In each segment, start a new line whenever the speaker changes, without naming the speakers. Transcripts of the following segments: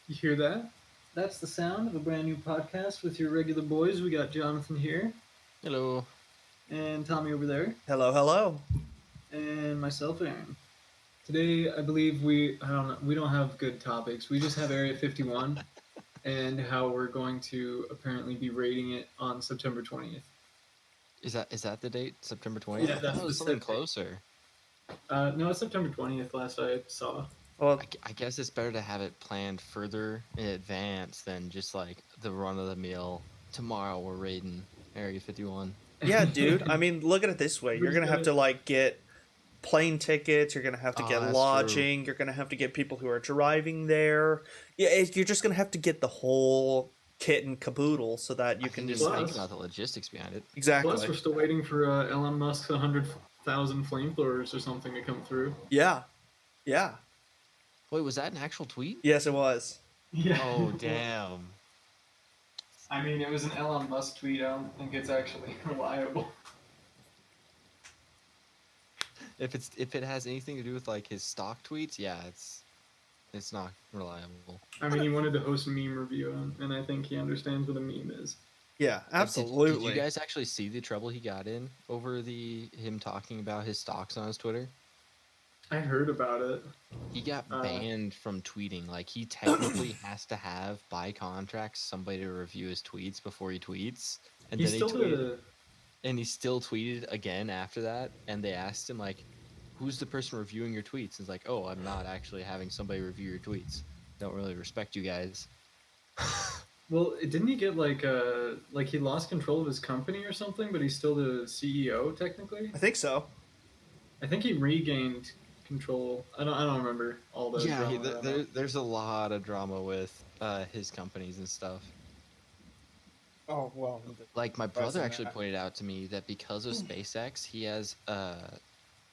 You hear that? That's the sound of a brand new podcast with your regular boys. We got Jonathan here,
Hello.
and Tommy over there,
Hello, hello.
and myself, Aaron. Today, I believe we don't have good topics. We just have Area 51 and how we're going to apparently be rating it on September 20th.
Is that the date? September 20th?
Yeah,
I thought
that's
it was
the
something
set date.
closer.
No, it's September 20th. Last I saw.
Well,
I guess it's better to have it planned further in advance than just like the run of the mill. Tomorrow we're raiding Area 51.
yeah, dude. I mean, look at it this way.
We
You're
just
going to have
gotta-
to get plane tickets, you're going to have to get
That's true.
lodging, you're going to have to get people who are driving there. Yeah, you're just going to have to get the whole kit and caboodle so that you
I
can
didn't
just
even think
Plus-
about the logistics behind it.
exactly.
Plus, we're still waiting for Elon Musk's 100,000 flamethrowers or something to come through.
Yeah. Yeah.
Wait, was that an actual tweet?
Yes, it was.
Yeah.
Oh, damn.
I mean, it was an Elon Musk tweet. I don't think it's actually reliable.
If it has anything to do with like his stock tweets, yeah, it's not reliable.
I mean, he wanted to host a meme review, and I think he understands what a meme is.
Yeah,
Like,
absolutely.
Did you guys actually see the trouble he got in over him talking about his stocks on his Twitter?
I heard about it.
He got banned from tweeting. Like, he technically has to have, by contract, somebody to review his tweets before he tweets. And
He's
then
still
he tweeted,
the.
and he still tweeted again after that. And they asked him, like, who's the person reviewing your tweets? He's like, oh, I'm not actually having somebody review your tweets. Don't really respect you guys.
Well, didn't he get like he lost control of his company or something? But he's still the CEO technically.
I think so.
I think he regained control. I don't remember all the
Yeah,
drama around that.
there's a lot of drama with his companies and stuff.
Oh, well.
Like, my brother
Pressing
actually
that.
pointed out to me that because of SpaceX, he has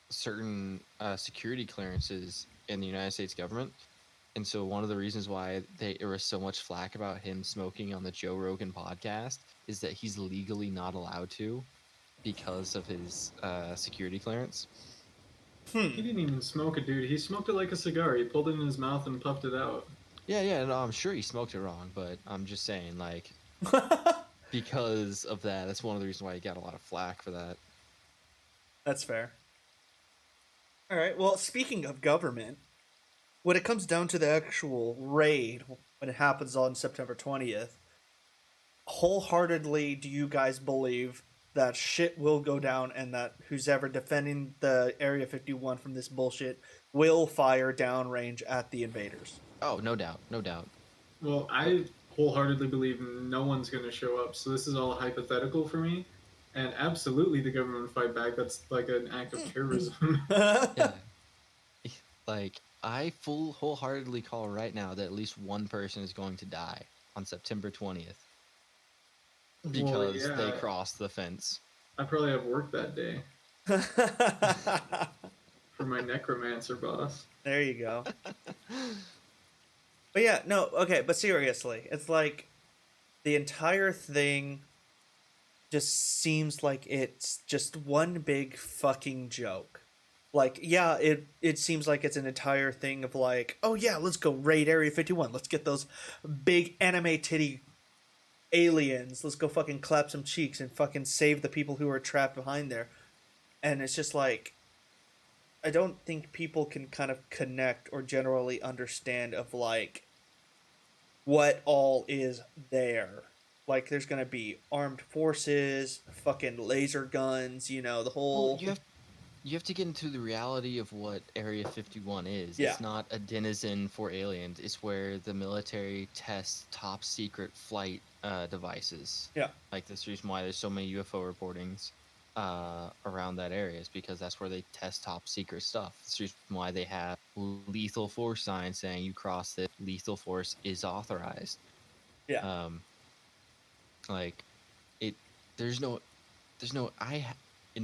certain security clearances in the United States government. And so one of the reasons why there was so much flack about him smoking on the Joe Rogan podcast is that he's legally not allowed to because of his security clearance.
He didn't even smoke it, dude. He smoked it like a cigar. He pulled it in his mouth and puffed it out.
Yeah, no, I'm sure he smoked it wrong, but I'm just saying, like, because of that, that's one of the reasons why he got a lot of flack for that.
That's fair. All right. Well, speaking of government, when it comes down to the actual raid, when it happens on September 20th, wholeheartedly do you guys believe that shit will go down and that who's ever defending the Area 51 from this bullshit will fire downrange at the invaders?
Oh, no doubt, no doubt.
Well, I wholeheartedly believe no one's going to show up, so this is all hypothetical for me. And absolutely, the government would fight back. That's like an act of terrorism.
Yeah. Like, I wholeheartedly call right now that at least one person is going to die on September 20th because they crossed the fence.
I probably have work that day for my necromancer boss.
There you go. But yeah, no, okay, but seriously, it's like the entire thing just seems like it's just one big fucking joke. Like, yeah, it seems like it's an entire thing of like, oh yeah, let's go raid Area 51. Let's get those big anime titty aliens. Let's go fucking clap some cheeks and fucking save the people who are trapped behind there. And it's just like, I don't think people can kind of connect or generally understand of like what all is there. Like, there's gonna be armed forces, fucking laser guns, the whole.
Well, you have to get into the reality of what Area 51 is.
Yeah.
It's not a denizen for aliens. It's where the military tests top secret flight devices.
Yeah.
Like, that's the reason why there's so many UFO reportings around that area, is because that's where they test top secret stuff. That's the reason why they have lethal force signs saying you cross this, lethal force is authorized.
Yeah.
Like, in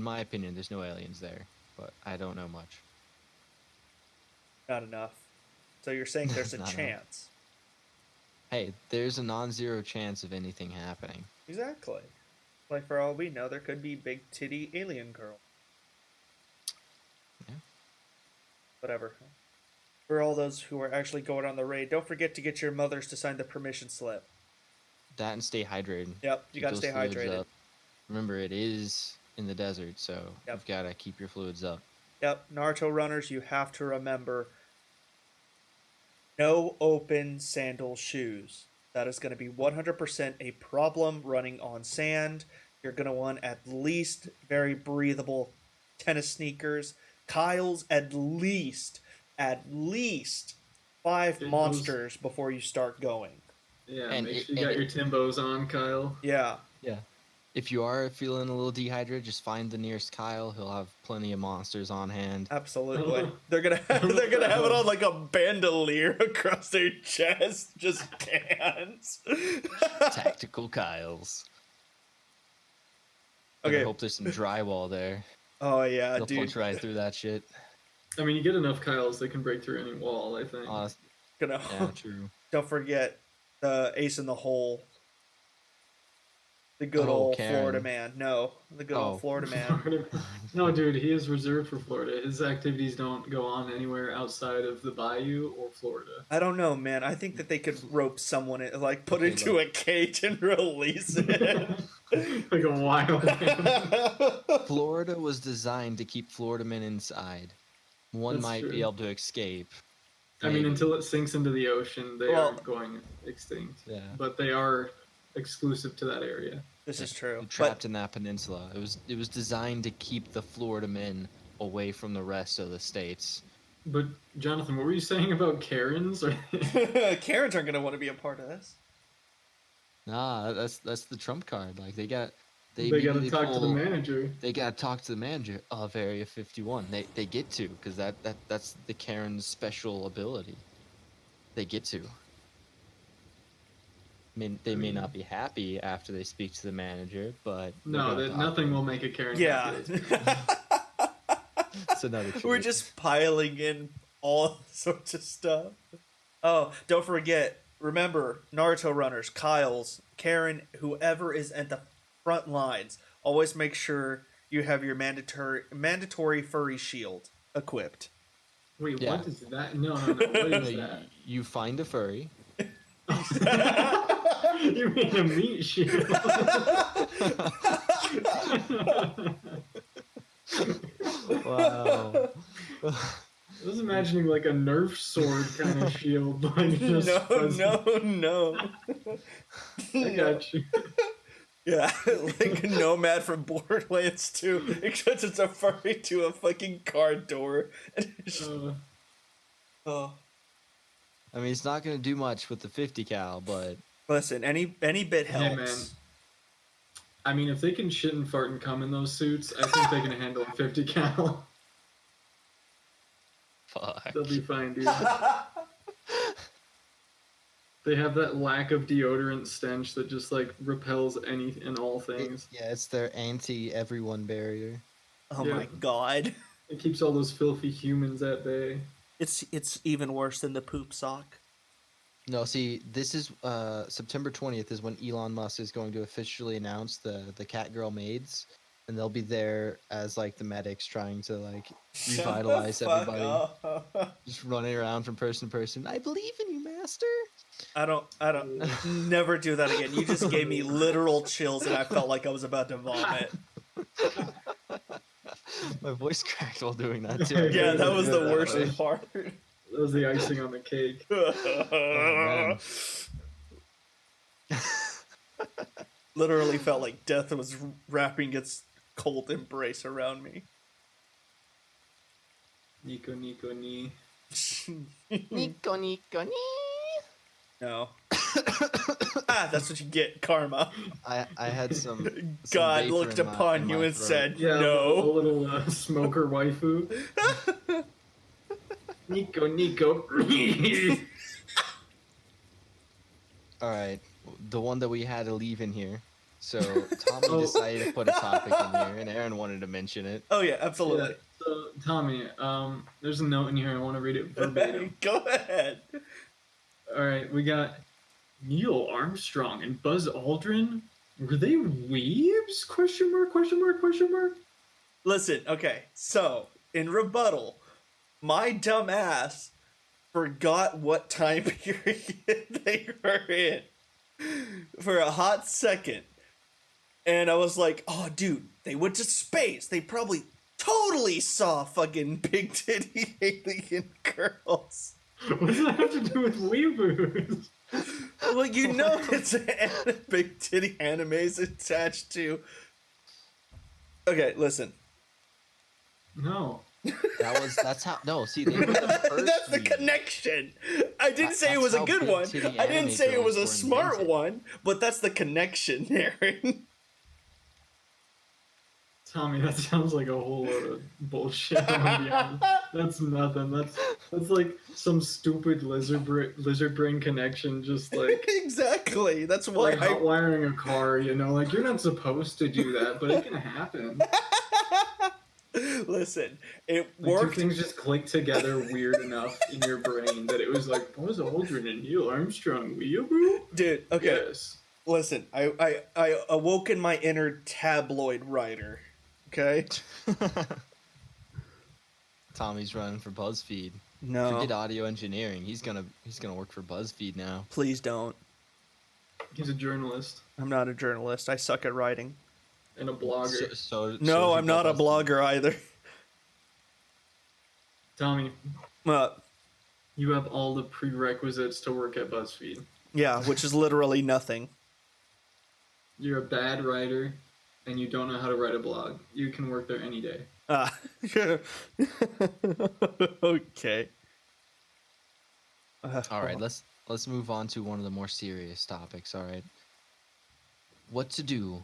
my opinion, there's no aliens there, but I don't know much.
Not enough. So you're saying there's a
Not enough.
chance.
Hey, there's a non-zero chance of anything happening.
Exactly. Like, for all we know, there could be big titty alien girl.
Yeah.
Whatever. For all those who are actually going on the raid, don't forget to get your mothers to sign the permission slip.
That and stay hydrated.
Yep, you
Keep
gotta
those
stay
fluids
hydrated.
up. Remember, it is in the desert, so
Yep.
you've got to keep your fluids up.
Yep, Naruto runners, you have to remember no open sandal shoes. That is going to be 100% a problem running on sand. You're going to want at least very breathable tennis sneakers. Kyle's at least 5
Those-
monsters before you start going.
Yeah,
And
make
it-
sure you got
and
your Timbos on, Kyle.
Yeah,
Yeah. If you are feeling a little dehydrated, just find the nearest Kyle. He'll have plenty of monsters on hand.
absolutely. They're gonna have it on like a bandolier across their chest, just cans.
Tactical Kyles.
Okay.
I hope there's some drywall there.
Oh yeah,
They'll
dude.
punch right through that shit.
I mean, you get enough Kyles, they can break through any wall, I think.
Gonna
Yeah, true.
don't forget the ace in the hole. The good
Oh,
old
Karen.
Florida man. No, the good
Oh.
old Florida man.
No, dude, he is reserved for Florida. His activities don't go on anywhere outside of the bayou or Florida.
I don't know, man. I think that they could rope someone, like put
Okay,
into a cage and release it.
Like a wild animal.
Florida was designed to keep Florida men inside. One
That's
might
true.
be able to escape.
I mean,
Maybe.
until it sinks into the ocean, they
Well-
aren't going extinct.
Yeah.
But they are exclusive to that area.
This is true.
They're trapped in that peninsula. It was designed to keep the Florida men away from the rest of the states.
But Jonathan, what were you saying about Karens? Or
But Karens aren't gonna want to be a part of this.
Nah, that's the trump card. Like they got
they got to
immediately
talk to the
pull-
manager.
They got to talk to the manager of Area 51. They get to because that's the Karen's special ability. They get to. I mean, they may not be happy after they speak to the manager, but they're
No,
gonna
that
talk.
nothing will make a Karen.
Yeah.
happy.
It's another.
We're
treat.
just piling in all sorts of stuff. Oh, don't forget, remember, Naruto runners, Kyle's, Karen, whoever is at the front lines, always make sure you have your mandatory furry shield equipped.
Wait,
Yeah.
what is that? No. What is
You-
that?
You find a furry.
You mean a meat shield?
Wow.
I was imagining like a Nerf sword kind of shield. Like just
No.
I got you.
Yeah, like a nomad from Borderlands 2, except it's a furry to a fucking car door. Oh,
I mean, it's not gonna do much with the 50 cal, but
listen, any bit
Hey,
helps.
man. I mean, if they can shit and fart and come in those suits, I think they can handle a 50 cal.
fuck.
They'll be fine, dude. They have that lack of deodorant stench that just like repels any and all things.
Yeah, it's their anti-everyone barrier.
Oh
Yeah.
my god,
It keeps all those filthy humans at bay.
it's even worse than the poop sock.
No, see, this is September 20th is when Elon Musk is going to officially announce the Catgirl maids, and they'll be there as like the medics trying to like revitalize
Shut the fuck
everybody,
up.
just running around from person to person. I believe in you, master.
I don't never do that again. You just gave me literal chills and I felt like I was about to vomit.
My voice cracked while doing that too.
Yeah, that was the
Yeah,
worst
that was-
part.
That was the icing on the cake.
man.
Literally felt like death was wrapping its cold embrace around me.
Nico, ni.
Nico, Nico, ni.
No. That's what you get, karma.
I had some
God
vapor
looked
in my-
upon
in
you
my
and
throat.
said,
Yeah, a
no.
little smoker waifu. Nico.
All right, the one that we had to leave in here. So Tommy decided to put a topic in here, and Aaron wanted to mention it.
Oh, yeah, absolutely.
Yeah, so, Tommy, there's a note in here. I want to read it verbatim.
Go ahead.
All right, we got Neil Armstrong and Buzz Aldrin. Were they weebs? Question mark?
Listen, okay, so in rebuttal, my dumb ass forgot what time period they were in for a hot second. And I was like, oh, dude, they went to space. They probably totally saw fucking big titty alien girls.
What does that have to do with weeaboos?
Well, you know it's big titty animes attached to... Okay, listen.
No.
That's how. No, see, they were the first
That's the
reason.
connection. I didn't say it
That's
was a
how
good
big
one.
titty
I didn't
anime
say it was
girls
a
were
smart
invented.
one, but that's the connection, Aaron.
Tommy, that sounds like a whole lot of bullshit. I'm gonna be honest. That's nothing. That's like some stupid lizard brain connection. Just like
Exactly. That's why
like hot wiring a car. You know, like you're not supposed to do that, but it can happen.
Listen, it
Like,
worked.
two things just clicked together weird enough in your brain that it was like Buzz Aldrin and Neil Armstrong, weeaboo?
Dude, okay.
Yes.
Listen, I awoke in my inner tabloid writer. Okay?
Tommy's running for BuzzFeed.
No.
Forget audio engineering. He's gonna work for BuzzFeed now.
Please don't.
He's a journalist
I'm not a journalist. I suck at writing.
and a blogger.
No, I'm not a
BuzzFeed.
blogger either.
Tommy,
Uh,
you have all the prerequisites to work at BuzzFeed.
yeah, which is literally nothing.
You're a bad writer, and you don't know how to write a blog. You can work there any day.
Okay.
All right, let's move on to one of the more serious topics. All right, what to do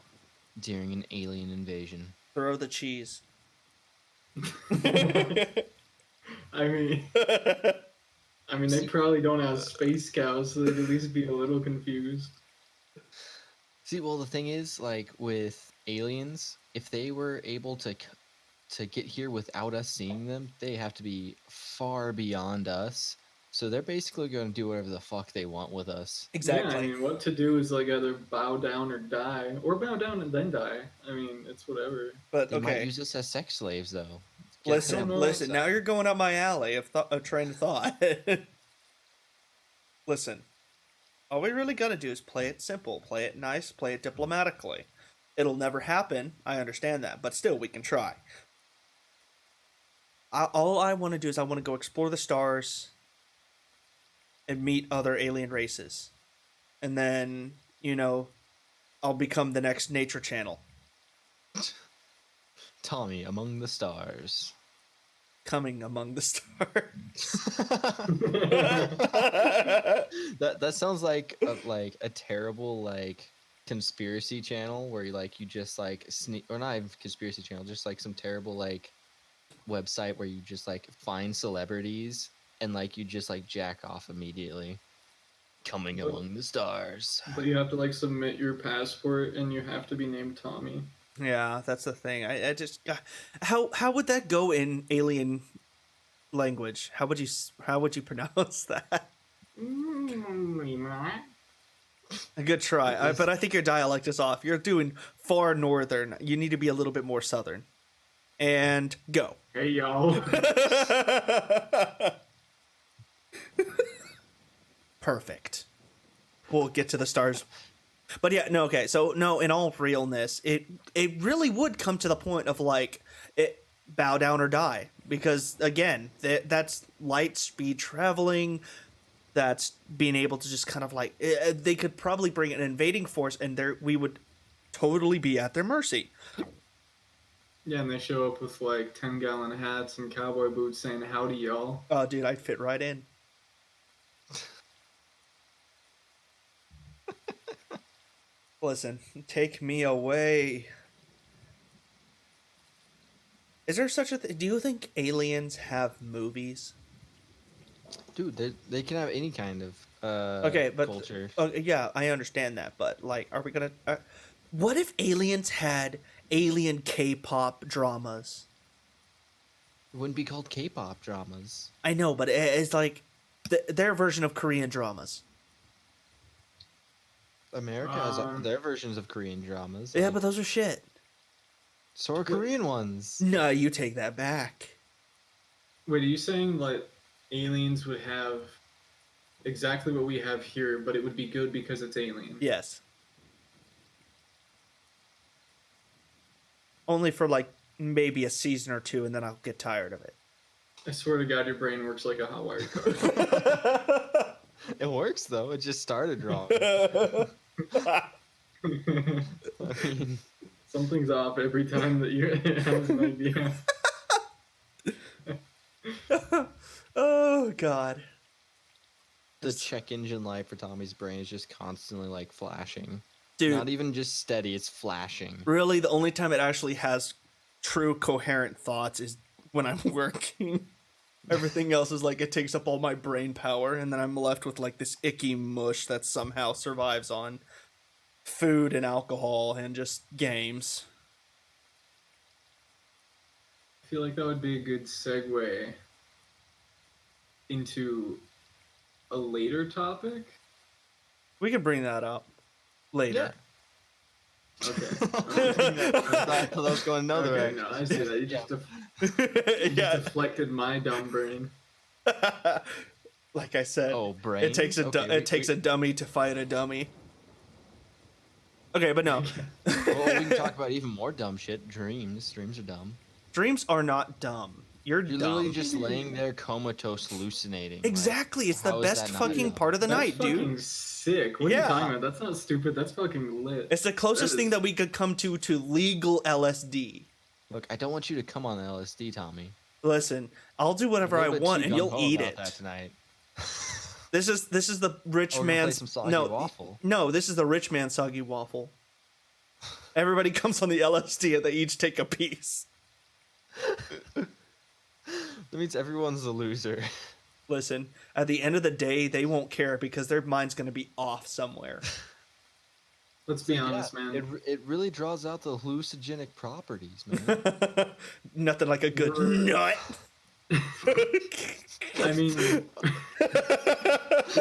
during an alien invasion?
Throw the cheese.
I mean, they probably don't have space cows, so they'd at least be a little confused.
See, well, the thing is, like with aliens, if they were able to get here without us seeing them, they have to be far beyond us. So they're basically going to do whatever the fuck they want with us.
Exactly.
Yeah, I mean, what to do is like either bow down or die, or bow down and then die. I mean, it's whatever.
But
They might
okay.
use us as sex slaves, though. Get
Listen,
them.
listen. Now you're going up my alley of train of thought. Listen, all we really gotta do is play it simple, play it nice, play it diplomatically. It'll never happen. I understand that, but still, we can try. All I want to do is I want to go explore the stars and meet other alien races, and then I'll become the next Nature Channel.
Tommy among the stars.
Coming among the stars.
That sounds like a terrible like conspiracy channel where you just like sneak, or not even conspiracy channel, just like some terrible like website where you just like find celebrities and like you just like jack off immediately. Coming among the stars.
But you have to like submit your passport, and you have to be named Tommy.
Yeah, that's the thing. I just how would that go in alien language? How would you pronounce that? A good try, but I think your dialect is off. You're doing far northern. You need to be a little bit more southern. And go.
Hey y'all.
Perfect. We'll get to the stars. But yeah, no, okay. So no, in all realness, it really would come to the point of like it bow down or die, because again, that's light speed traveling. That's being able to just kind of like they could probably bring an invading force, and we would totally be at their mercy.
Yeah, and they show up with like 10-gallon hats and cowboy boots saying howdy y'all.
Oh, dude, I'd fit right in. Listen, take me away. Is there such a thing? Do you think aliens have movies?
Dude, they can have any kind of
Okay, but
culture.
yeah, I understand that, but like, are we gonna? What if aliens had alien K-pop dramas?
It wouldn't be called K-pop dramas.
I know, but it's like their version of Korean dramas.
America has their versions of Korean dramas.
Yeah,
like,
but those are shit.
so are Korean ones.
No, you take that back.
Wait, are you saying like aliens would have exactly what we have here, but it would be good because it's alien.
Yes. Only for like maybe a season or two, and then I'll get tired of it.
I swear to God, your brain works like a hot wired car.
It works though. It just started wrong. I mean,
Something's off every time that you have an idea.
Oh God.
the check engine light for Tommy's brain is just constantly like flashing.
Dude,
Not even just steady, it's flashing.
really the only time it actually has true coherent thoughts is when I'm working. Everything else is like it takes up all my brain power, and then I'm left with like this icky mush that somehow survives on food and alcohol and just games.
I feel like that would be a good segue into a later topic.
We could bring that up later.
Okay.
I thought I was going another way.
Okay, no, I see that. You just,
Yeah.
deflected my dumb brain.
Like I said,
Oh, brain.
it takes a dummy to fight a dummy. Okay, but no.
Well, we can talk about even more dumb shit. Dreams. Dreams are dumb.
Dreams are not dumb. You're
You're
dumb.
literally just laying there comatose hallucinating.
Exactly. It's the
how is
best
that not
fucking
dumb?
part of the
That's
night, dude.
fucking sick. What are
Yeah.
you talking about? That's not stupid. That's fucking lit.
It's the closest
That
thing
is-
that we could come to legal LSD.
Look, I don't want you to come on the LSD, Tommy.
Listen, I'll do whatever
I'm a
I
little bit
want,
too
and you'll
gung-ho
eat
about
it.
that tonight.
This is the rich
Or we're gonna play
man's
some soggy
no
waffle.
no. This is the rich man's soggy waffle. Everybody comes on the LSD and they each take a piece.
That means everyone's a loser.
Listen, at the end of the day, they won't care because their mind's going to be off somewhere.
Let's be honest,
Yeah,
man.
it really draws out the hallucinogenic properties, man.
Nothing like a good
We're-
nut.
I mean,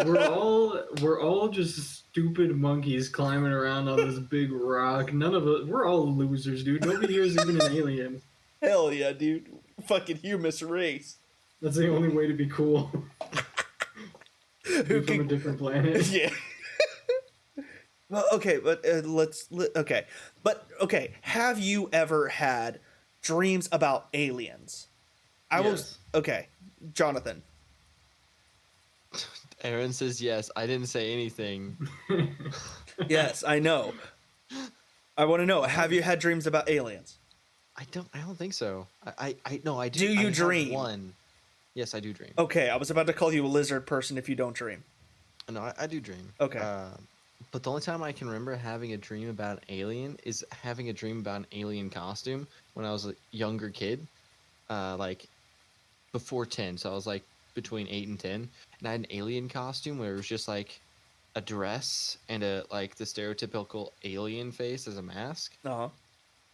we're all just stupid monkeys climbing around on this big rock. None of us. We're all losers, dude. Nobody here is even an alien.
Hell yeah, dude. Fucking humus race.
That's the only way to be cool.
Who
Be from a
can...
different planet.
Yeah. Well, okay, but okay. Have you ever had dreams about aliens? I was
Yes.
okay, Jonathan.
Aaron says yes. I didn't say anything.
Yes, I know. I want to know. Have you had dreams about aliens?
I don't think so. I no, I do.
Do you
I have
dream?
One. Yes, I do dream.
Okay, I was about to call you a lizard person if you don't dream.
No, I do dream.
Okay.
But the only time I can remember having a dream about an alien is having a dream about an alien costume when I was a younger kid, like before 10. So I was like between 8 and 10, and I had an alien costume where it was just like a dress and a like the stereotypical alien face as a mask.
Uh-huh.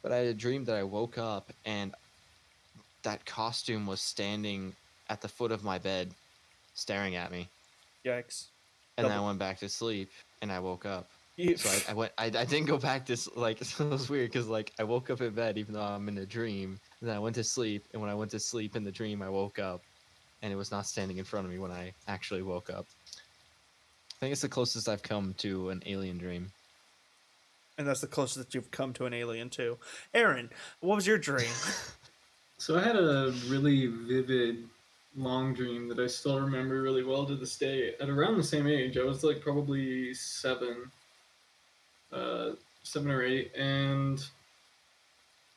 But I had a dream that I woke up and that costume was standing at the foot of my bed, staring at me.
Yikes.
And then I went back to sleep, and I woke up.
You-
So I didn't go back to like it was weird because like I woke up in bed even though I'm in a dream, and then I went to sleep, and when I went to sleep in the dream, I woke up, and it was not standing in front of me when I actually woke up. I think it's the closest I've come to an alien dream.
And that's the closest that you've come to an alien too. Aaron, what was your dream?
So I had a really vivid long dream that I still remember really well to this day. At around the same age, I was like probably 7 or 8, and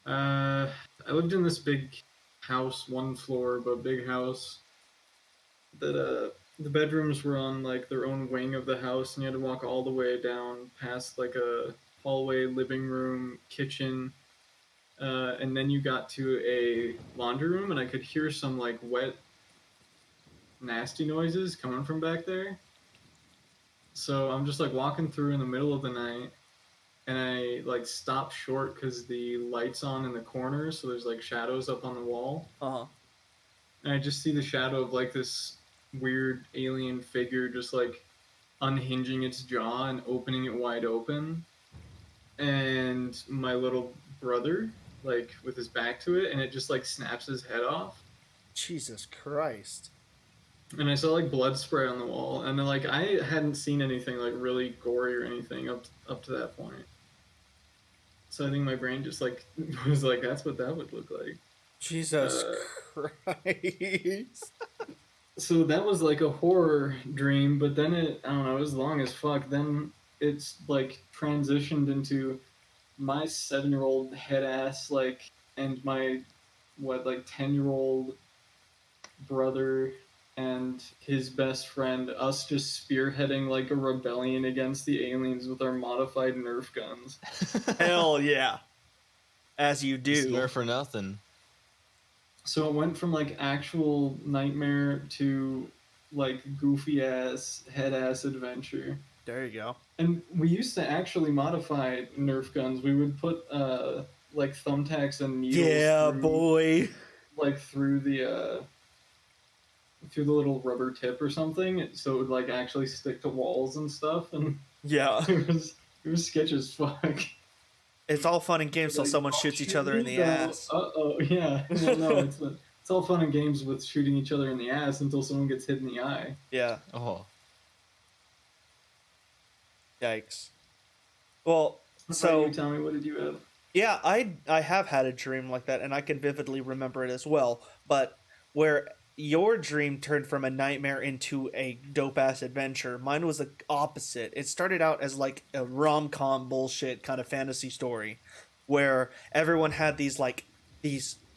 I lived in this big house, 1 floor, but big house. That the bedrooms were on like their own wing of the house, and you had to walk all the way down past like a hallway, living room, kitchen. And then you got to a laundry room, and I could hear some like wet, nasty noises coming from back there. So I'm just like walking through in the middle of the night, and I like stop short because the light's on in the corner, so there's like shadows up on the wall,
Uh-huh.
and I just see the shadow of like this weird alien figure just like unhinging its jaw and opening it wide open, and my little brother like with his back to it, and it just like snaps his head off.
Jesus Christ.
and I saw like blood spray on the wall, and then like I hadn't seen anything like really gory or anything up to that point. So I think my brain just like was like, that's what that would look like.
Jesus
Uh,
Christ.
so that was like a horror dream, but then I don't know, it was long as fuck. Then it's like transitioned into my 7-year-old head ass, like, and my, like 10-year-old brother and his best friend, us just spearheading like a rebellion against the aliens with our modified Nerf guns.
Hell yeah. As you
It's
do.
Nerf for nothing.
So it went from like actual nightmare to like goofy ass head ass adventure.
There you go.
And we used to actually modify Nerf guns. We would put like thumbtacks and needles
Yeah,
through,
boy.
like through the little rubber tip or something, so it would like actually stick to walls and stuff. And
Yeah.
it was sketch as fuck.
It's all fun and games till
Like,
someone
"Oh,
shoots each
shoot
other in
me,
the
though."
ass.
Uh-oh, yeah. Well, no, it's all fun and games with shooting each other in the ass until someone gets hit in the eye.
Yeah.
Oh,
Yikes. Well,
How
so
about you, Tommy? What did you have?
yeah, I have had a dream like that, and I can vividly remember it as well. But where your dream turned from a nightmare into a dope ass adventure, mine was the opposite. It started out as like a rom com bullshit kind of fantasy story, where everyone had these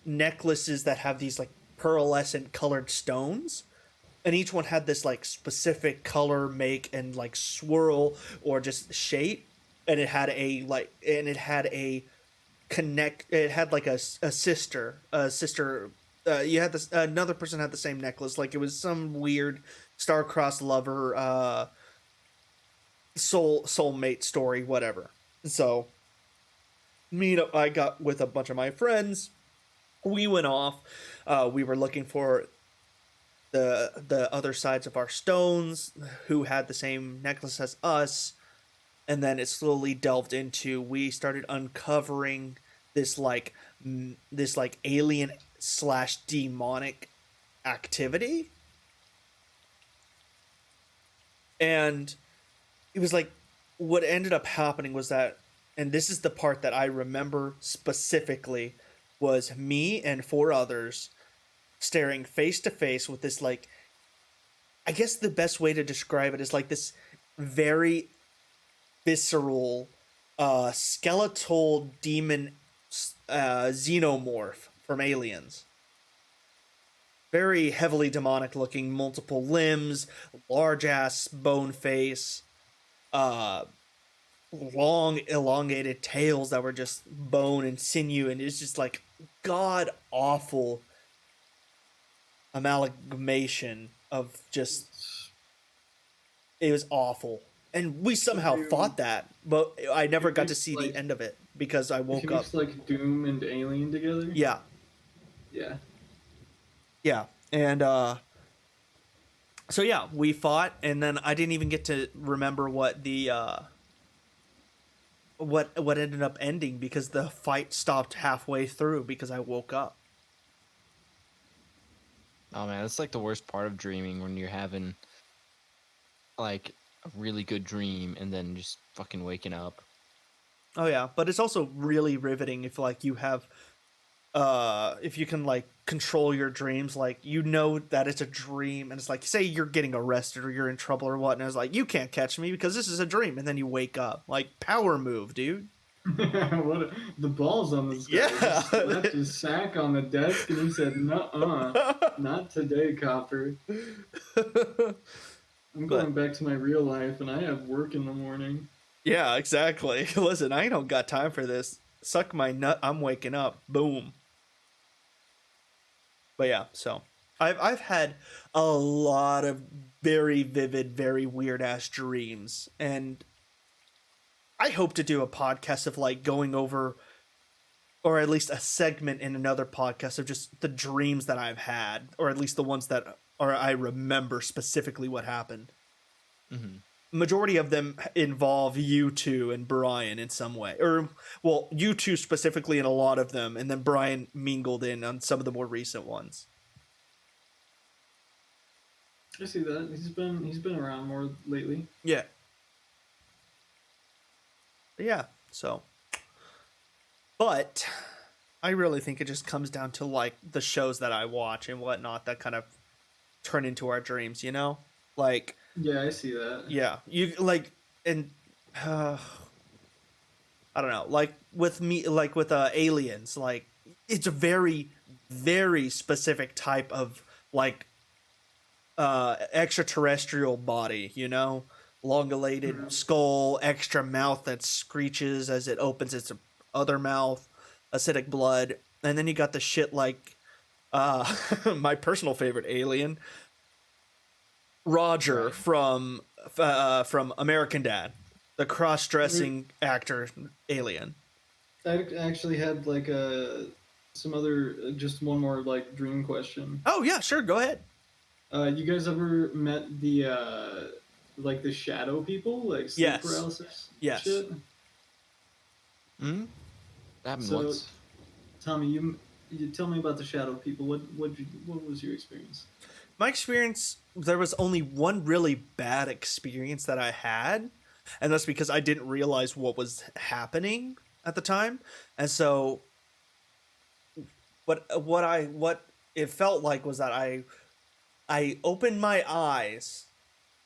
necklaces that have these like pearlescent colored stones, and each one had this like specific color, make, and like swirl or just shape, and it had a connect, it had like a sister, you had this, another person had the same necklace, like it was some weird star-crossed lover, soulmate story, whatever. So I got with a bunch of my friends, we went off, we were looking for the other sides of our stones who had the same necklace as us, and then it slowly delved into, we started uncovering this like alien slash demonic activity, and it was like, what ended up happening was that, and this is the part that I remember specifically, was me and four others staring face to face with this, like, I guess the best way to describe it is like this very visceral skeletal demon xenomorph from Aliens. Very heavily demonic looking, multiple limbs, large ass bone face, long elongated tails that were just bone and sinew, and it's just like god awful amalgamation of just, it was awful. And we somehow fought that, but I never got to see the end of it because I
If
woke
you
up.
mix like Doom and Alien together.
Yeah.
Yeah.
And so yeah, we fought, and then I didn't even get to remember what the what ended up ending, because the fight stopped halfway through because I woke up.
oh man, that's like the worst part of dreaming, when you're having like a really good dream and then just fucking waking up.
Oh yeah, but it's also really riveting if like you have if you can like control your dreams, like you know that it's a dream, and it's like, say you're getting arrested or you're in trouble or what, and it's like, you can't catch me because this is a dream, and then you wake up. Like, power move, dude.
The balls on this guy.
Yeah.
He slapped his sack on the desk and he said, "Nuh-uh, not today, copper. I'm going back to my real life, and I have work in the morning."
Yeah, exactly. Listen, I don't got time for this. Suck my nut. I'm waking up. Boom. But yeah, so I've had a lot of very vivid, very weird ass dreams, and I hope to do a podcast of like going over, or at least a segment in another podcast of just the dreams that I've had, or at least the ones that are I remember specifically what happened.
Mm-hmm.
Majority of them involve you two and Brian in some way, or well, you two specifically in a lot of them, and then Brian mingled in on some of the more recent ones.
I see that. He's been around more lately.
Yeah. Yeah. So, but I really think it just comes down to like the shows that I watch and whatnot that kind of turn into our dreams, you know? Like,
Yeah, I see that.
yeah, you like, and I don't know, like with me, like with aliens, like it's a very, very specific type of like extraterrestrial body, you know? Elongated
Mhm.
skull, extra mouth that screeches as it opens its other mouth, acidic blood, and then you got the shit like my personal favorite alien, Roger
Right.
from American Dad, the cross-dressing actor alien.
I actually had like some other just one more like dream question.
Oh yeah, sure, go ahead.
You guys ever met the like the shadow people, like sleep
Yes,
paralysis
yes.
shit?
Hmm. That happened
So,
once.
Tommy, you tell me about the shadow people. What was your experience?
My experience, there was only one really bad experience that I had, and that's because I didn't realize what was happening at the time. And so what it felt like was that I opened my eyes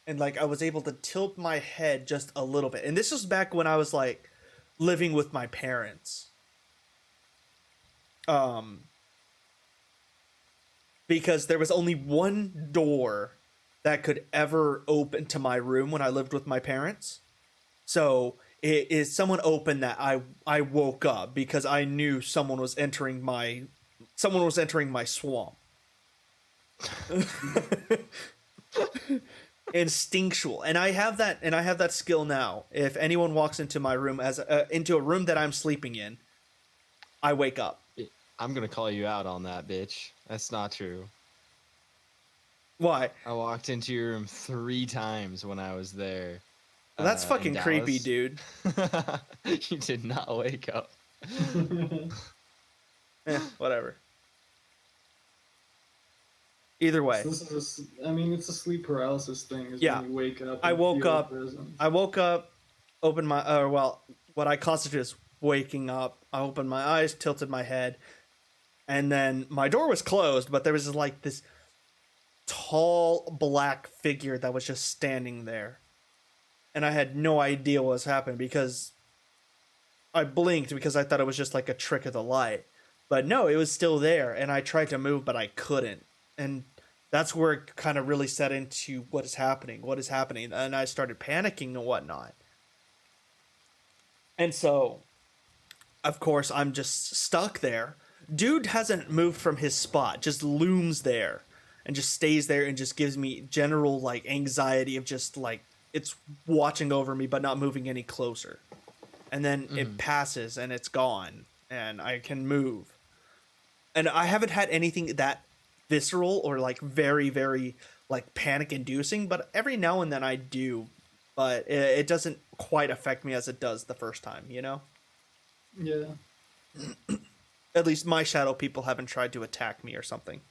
and like I was able to tilt my head just a little bit. And this was back when I was like living with my parents. Um because there was only one door that could ever open to my room when I lived with my parents. So it is someone opened that I woke up because I knew someone was entering my swamp. Instinctual, and I have that skill now. If anyone walks into my room into a room that I'm sleeping in, I wake up.
I'm gonna call you out on that, bitch. That's not true.
Why?
I walked into your room 3 times when I was there.
Well, that's
In
fucking creepy,
Dallas.
dude.
You did not wake up.
Whatever. Either way,
So this is I mean, it's a sleep paralysis thing. Is
yeah.
when you wake up
I
and
woke
feel a
up.
presence.
I woke up, opened my well, what I constitute as waking up. I opened my eyes, tilted my head, and then my door was closed, but there was like this tall black figure that was just standing there. And I had no idea what was happening because I blinked because I thought it was just like a trick of the light. But no, it was still there, and I tried to move, but I couldn't. And that's where it kind of really set into what is happening, and I started panicking and whatnot. And so, of course, I'm just stuck there. Dude hasn't moved from his spot, just looms there and just stays there and just gives me general like anxiety of just like it's watching over me but not moving any closer. And then it passes and it's gone and I can move. And I haven't had anything that visceral or like very very like panic inducing, but every now and then I do, but it doesn't quite affect me as it does the first time, you know?
Yeah.
At least my shadow people haven't tried to attack me or something.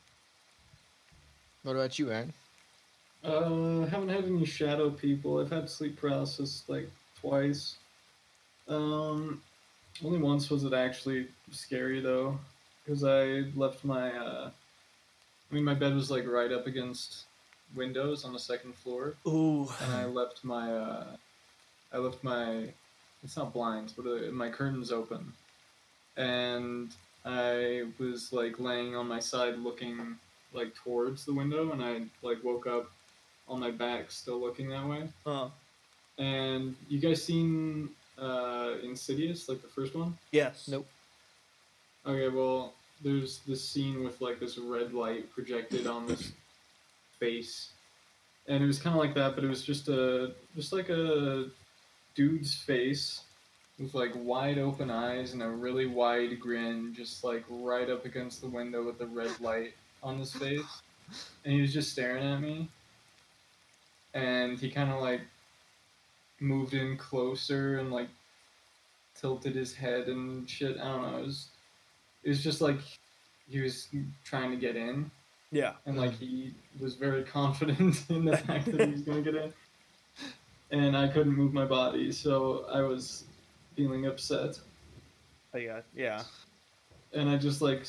What about you, Aaron?
Haven't had any shadow people. I've had sleep paralysis like twice. Um, Only once was it actually scary though, because I left my. I mean, my bed was like right up against windows on the second floor,
Ooh.
and I left my. I left my. It's not blinds, but my curtains open, and I was like laying on my side looking like towards the window, and I like woke up on my back still looking that way.
Uh,
And you guys seen Insidious, like the first one?
yes.
Nope.
Okay, well, there's this scene with like this red light projected on this face, and it was kind of like that, but it was just like a dude's face with like wide open eyes and a really wide grin, just like right up against the window with the red light on his face, and he was just staring at me, and he kind of like moved in closer and like tilted his head and shit. I don't know. It was just like he was trying to get in,
Yeah.
and like he was very confident in the fact that he was gonna get in, and I couldn't move my body, so I was feeling upset,
Yeah. Yeah.
and I just like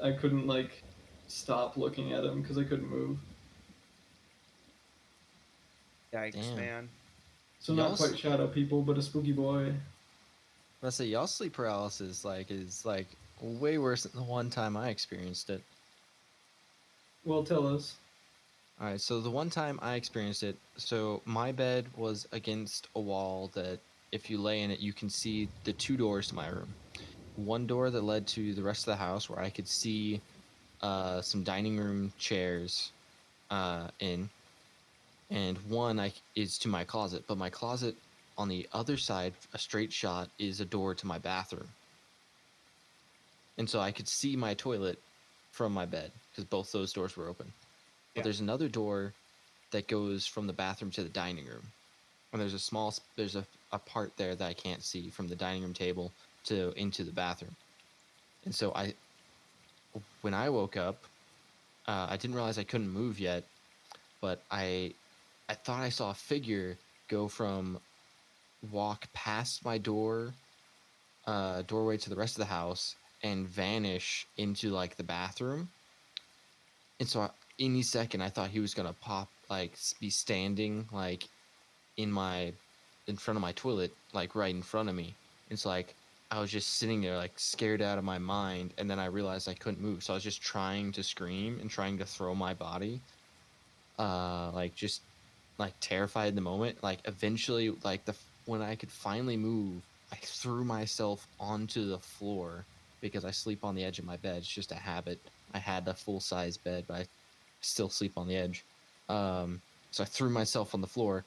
I couldn't like stop looking at him because I couldn't move.
Yikes,
Damn.
man.
So not
Y'all,
quite shadow people, but a spooky boy.
let's say y'all sleep paralysis is like way worse than the one time I experienced it.
Well, tell us.
All right, so the one time I experienced it, so my bed was against a wall that if you lay in it, you can see the two doors to my room. One door that led to the rest of the house where I could see some dining room chairs in, and one is to my closet. But my closet on the other side, a straight shot, is a door to my bathroom. And so I could see my toilet from my bed because both those doors were open. But
Yeah.
there's another door that goes from the bathroom to the dining room. And there's a part there that I can't see from the dining room table to into the bathroom. And so when I woke up, I didn't realize I couldn't move yet, but I thought I saw a figure go from walk past my doorway to the rest of the house and vanish into like the bathroom. And so any second I thought he was gonna pop, like be standing like in front of my toilet, like right in front of me. It's like I was just sitting there like scared out of my mind, and then I realized I couldn't move, so I was just trying to scream and trying to throw my body, like just like terrified in the moment. Like eventually, like when I could finally move, I threw myself onto the floor because I sleep on the edge of my bed. It's just a habit. I had a full size bed, but I still sleep on the edge. So I threw myself on the floor.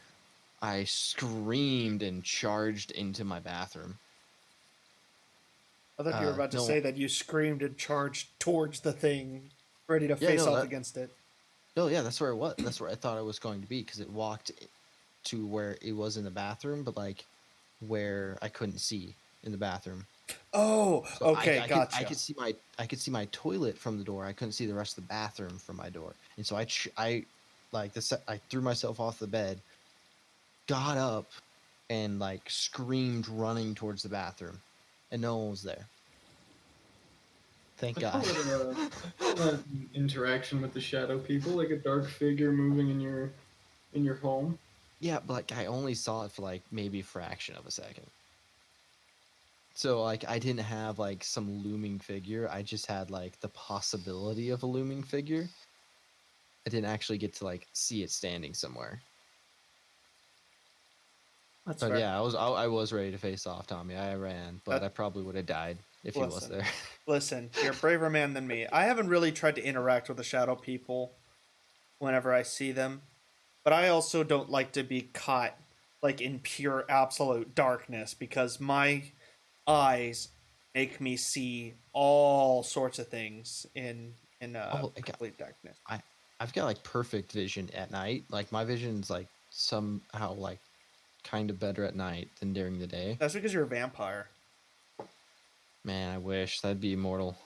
I screamed and charged into my bathroom.
I thought you were about to
No,
say that you screamed and charged towards the thing, ready to
yeah,
face
no,
off against it.
no, yeah, that's where it was. That's where I thought it was going to be because it walked to where it was in the bathroom, but like where I couldn't see in the bathroom.
Oh,
So
okay,
I
gotcha.
could see my toilet from the door. I couldn't see the rest of the bathroom from my door, and so I threw myself off the bed, got up, and like screamed running towards the bathroom, and no one was there. Thank
I
God.
call that an interaction with the shadow people, like a dark figure moving in your home.
Yeah, but like I only saw it for like maybe a fraction of a second. So like I didn't have like some looming figure. I just had like the possibility of a looming figure. I didn't actually get to like see it standing somewhere.
That's
But
fair.
yeah, I was ready to face off Tommy. I ran, but I probably would have died if he was
Listen.
there.
Listen, you're a braver man than me. I haven't really tried to interact with the shadow people whenever I see them, but I also don't like to be caught like in pure absolute darkness because my eyes make me see all sorts of things in
Oh,
complete darkness.
I've got like perfect vision at night. Like my vision's like somehow like kind of better at night than during the day.
That's because you're a vampire.
Man, I wish that'd be immortal.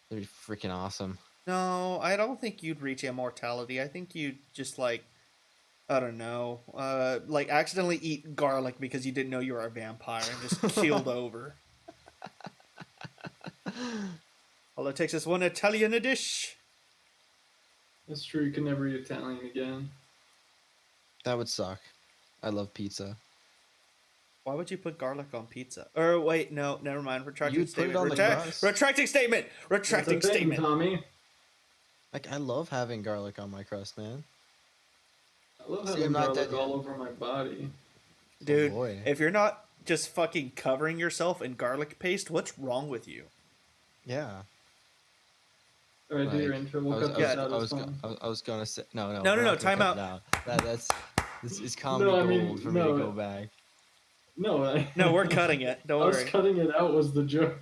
That'd be freaking awesome.
No, I don't think you'd reach immortality. I think you'd just like I don't know, like accidentally eat garlic because you didn't know you were a vampire and just keeled over. All it takes is one Italian dish.
That's true. You can never eat Italian again.
That would suck. I love pizza.
Why would you put garlic on pizza? Or wait, no, never mind. Retracting
You'd put it
statement.
on the crust.
Retracting statement. Retracting
That's a thing,
statement.
Tommy.
Like I love having garlic on my crust, man.
I love
See,
having
I'm not
garlic
dead
all
yet.
over my body.
Dude,
Oh boy.
if you're not just fucking covering yourself in garlic paste, what's wrong with you?
Yeah.
All right, do your
Like,
intro. We'll
I was,
cut
I
this
was,
out.
I
It's
was,
fun.
I was gonna say no,
No,
we're
no,
not gonna
time
cut
out.
it out. This is comedy
No, I
gold
mean,
for me to go back.
No,
No, we're cutting it. Don't
Us
worry.
cutting it out was the joke.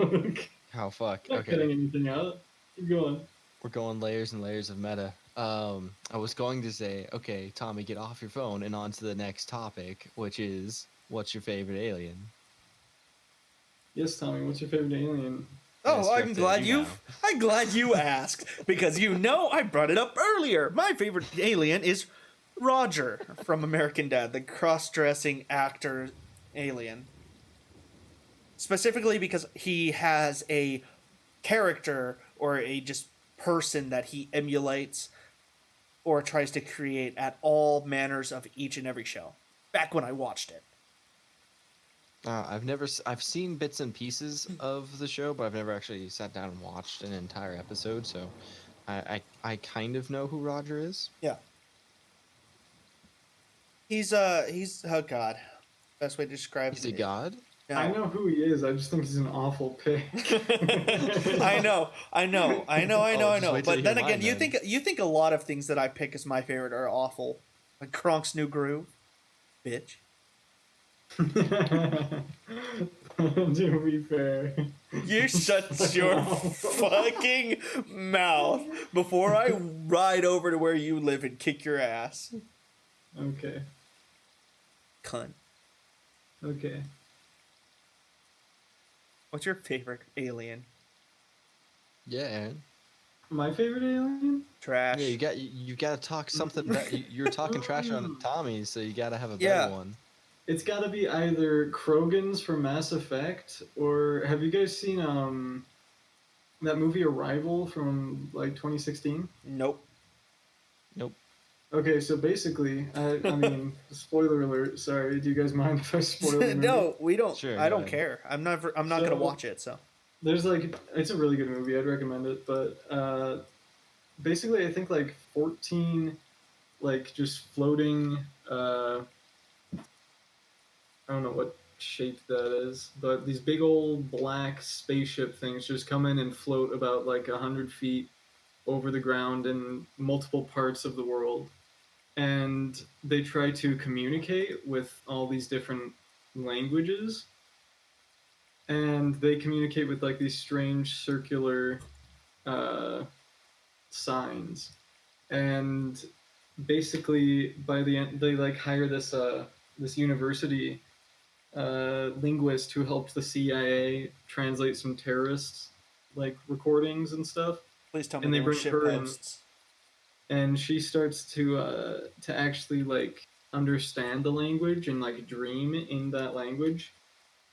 Oh fuck.
Not
Okay.
cutting anything out. Keep going.
We're going layers and layers of meta. I was going to say, okay, Tommy, get off your phone and on to the next topic, which is what's your favorite alien?
Yes, Tommy. What's your favorite alien?
Oh,
direct it at you now.
I'm glad you asked because I brought it up earlier. My favorite alien is Roger from American Dad, the cross-dressing actor alien. Specifically because he has a character or a just person that he emulates or tries to create at all manners of each and every show. Back when I watched it.
I've seen bits and pieces of the show, but I've never actually sat down and watched an entire episode. So, I kind of know who Roger is.
Yeah. He's oh god. Best way to describe
He's
him.
a god.
No.
I know who he is. I just think he's an awful pig.
I know.
Just wait till
But
you
then
hear
again,
mine,
you think a lot of things that I pick as my favorite are awful. Like Kronk's New Groove. Bitch.
To be fair.
You shut your fucking mouth before I ride over to where you live and kick your ass.
Okay.
Cunt.
Okay.
What's your favorite alien?
Yeah, Aaron.
My favorite alien?
Trash.
Yeah, you got to talk something. You're talking trash on Tommy, so you got to have a better
Yeah.
one.
It's got to be either Krogan's from Mass Effect, or have you guys seen that movie Arrival from like 2016?
Nope.
Nope.
Okay, so basically, I mean, spoiler alert. Sorry, do you guys mind if I spoil the movie?
No, we don't.
Sure,
I
go
don't
ahead.
care. I'm not gonna watch it. So
There's it's a really good movie. I'd recommend it. But basically, I think like 14, like just floating. I don't know what shape that is, but these big old black spaceship things just come in and float about like 100 feet over the ground in multiple parts of the world. And they try to communicate with all these different languages. And they communicate with like these strange circular signs. And basically, by the end, they like hire this university linguist who helped the CIA translate some terrorists like recordings and stuff.
please tell me
And they
they were
bring
shit
her in.
posts.
And she starts to actually like understand the language and like dream in that language.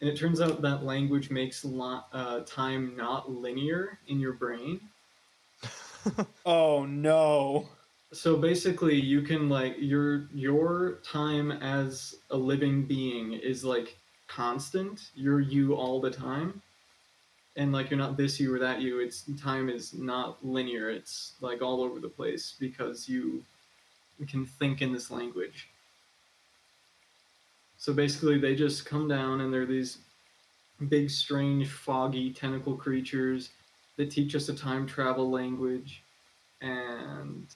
And it turns out that language makes time not linear in your brain.
Oh no.
So basically, you can like your time as a living being is like constant. You're you all the time, and like you're not this you or that you. It's time is not linear. It's like all over the place because you can think in this language. So basically, they just come down and they're these big, strange, foggy tentacle creatures that teach us a time travel language, and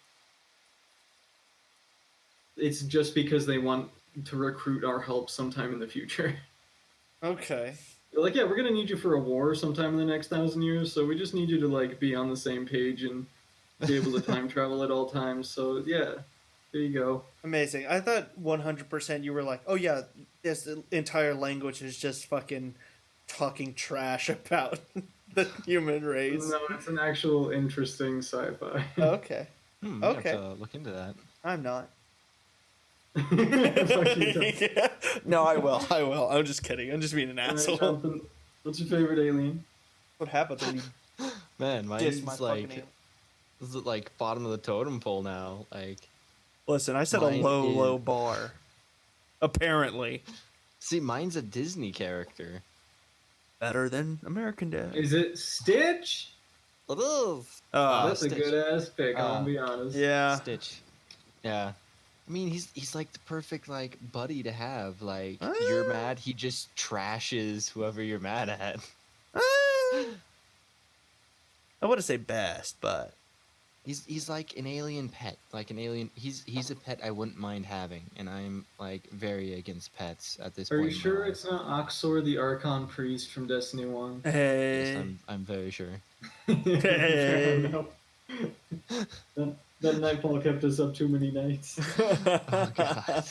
it's just because they want to recruit our help sometime in the future.
Okay.
They're like, yeah, we're gonna need you for a war sometime in the next 1,000 years, so we just need you to like be on the same page and be able to time travel at all times. So yeah, there you go.
Amazing. I thought 100% you were like, oh yeah, this entire language is just fucking talking trash about the human race.
No, it's an actual interesting sci-fi.
Okay.
I
Okay.
have to look into that.
I'm not.
Fuck you, Tom.
No, I will. I'm just kidding. I'm just being an
All right,
asshole.
Jonathan, what's your favorite alien?
What happened when you
Man,
dissed
mine's
my
like
fucking
this is like bottom of the totem pole now. Like,
Listen, I set
Mine
a low
is-
bar. Apparently.
see, mine's a Disney character.
Better than American Dad.
Is it Stitch?
It is.
That's
Stitch.
a good ass pick. I'm
Uh,
gonna be honest.
Yeah.
Stitch. Yeah. I mean, he's like the perfect like buddy to have. Like
Ah.
you're mad, he just trashes whoever you're mad at.
I wouldn't say best, but
He's like an alien pet, like an alien. He's a pet I wouldn't mind having, and I'm like very against pets at this
Are
point.
you
in my
sure
life.
it's not Oxor the Archon priest from Destiny 1?
hey.
Yes, I'm very sure.
Hey. that Nightfall kept us up too many nights.
Oh god.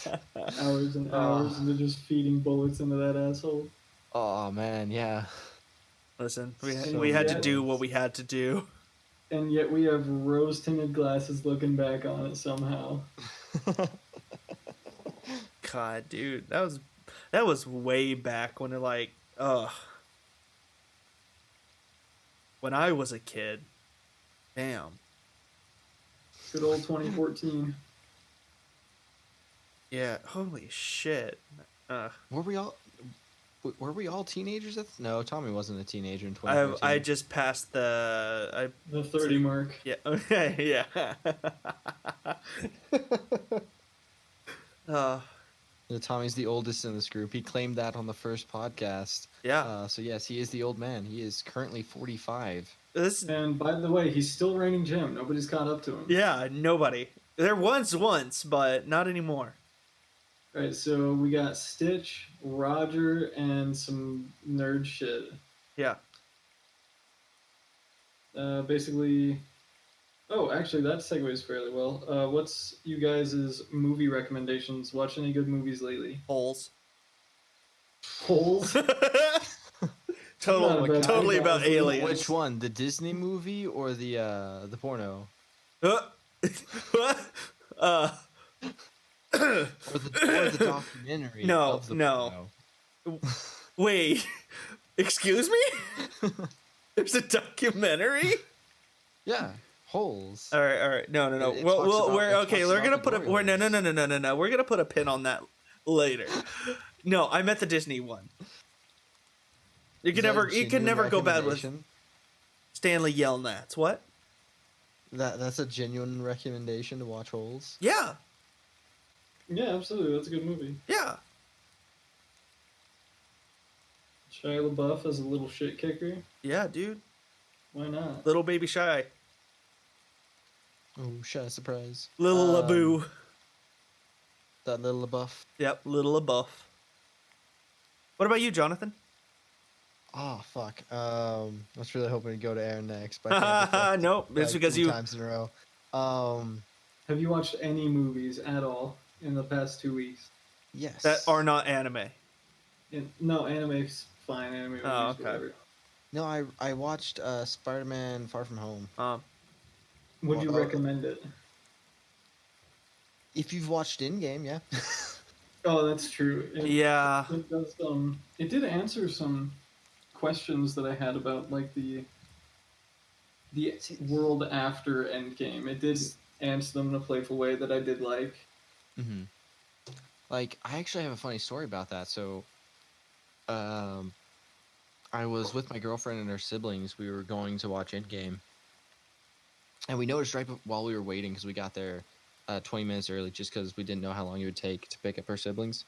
Hours and hours into just feeding bullets into that asshole.
Oh man, yeah.
Listen, we
So
we had to
yeah.
do what we had to do.
And yet we have rose-tinted glasses looking back on it somehow.
God, dude, that was way back when when I was a kid. Damn.
Good old 2014.
Yeah. Holy shit.
Were we all? Were we all teenagers? No, Tommy wasn't a teenager in
I
2014.
just passed the
The 30 mark.
yeah. Okay. Yeah. uh.
Tommy's the oldest in this group. He claimed that on the first podcast.
Yeah.
So yes, he is the old man. He is currently 45.
This.
And by the way, he's still reigning Jim. Nobody's caught up to him.
Yeah. Nobody. There was once, but not anymore.
All right, so we got Stitch, Roger, and some nerd shit.
Yeah.
Basically, oh, actually, that segues fairly well. What's you guys' movie recommendations? Watch any good movies lately?
Holes.
Holes?
Totally
Not
about
bad.
aliens.
Which one? The Disney movie or the porno? Or the documentary?
No,
of the
no.
porno?
Wait, excuse me? There's a documentary?
Yeah, Holes.
All right. No.
It
Well,
talks about-
we're
it
okay.
talks
We're
about
gonna
the
put a
glory
we're, no.
holes.
We're gonna put a pin on that later. No, I meant the Disney one. You
Is
can
that
never
a
you can
genuine
never go bad with
recommendation?
Stanley Yelnats. What?
That's a genuine recommendation to watch Holes.
Yeah.
Yeah, absolutely. That's a good movie.
Yeah.
Shia LaBeouf as a little shit kicker.
Yeah, dude.
Why not?
Little baby shy.
Oh, shy surprise.
Little LaBoo.
That little buff.
Yep, little LaBeouf. What about you, Jonathan?
Oh fuck. I was really hoping to go to Aaron next, but I can't deflect
Nope, it's
like
because
3
you.
times in a row.
Have you watched any movies at all in the past 2 weeks?
Yes.
That are not anime.
No, anime's fine. Anime movies,
Oh, okay.
whatever.
No, I watched Spider-Man: Far From Home.
Would you
Well,
recommend it?
If you've watched In-Game, yeah.
Oh, that's true.
Yeah.
It does. It did answer some questions that I had about like the world after Endgame. It did answer them in a playful way that I did like.
Mm-hmm. Like, I actually have a funny story about that. So, I was with my girlfriend and her siblings. We were going to watch Endgame, and we noticed while we were waiting, because we got there 20 minutes early, just because we didn't know how long it would take to pick up her siblings.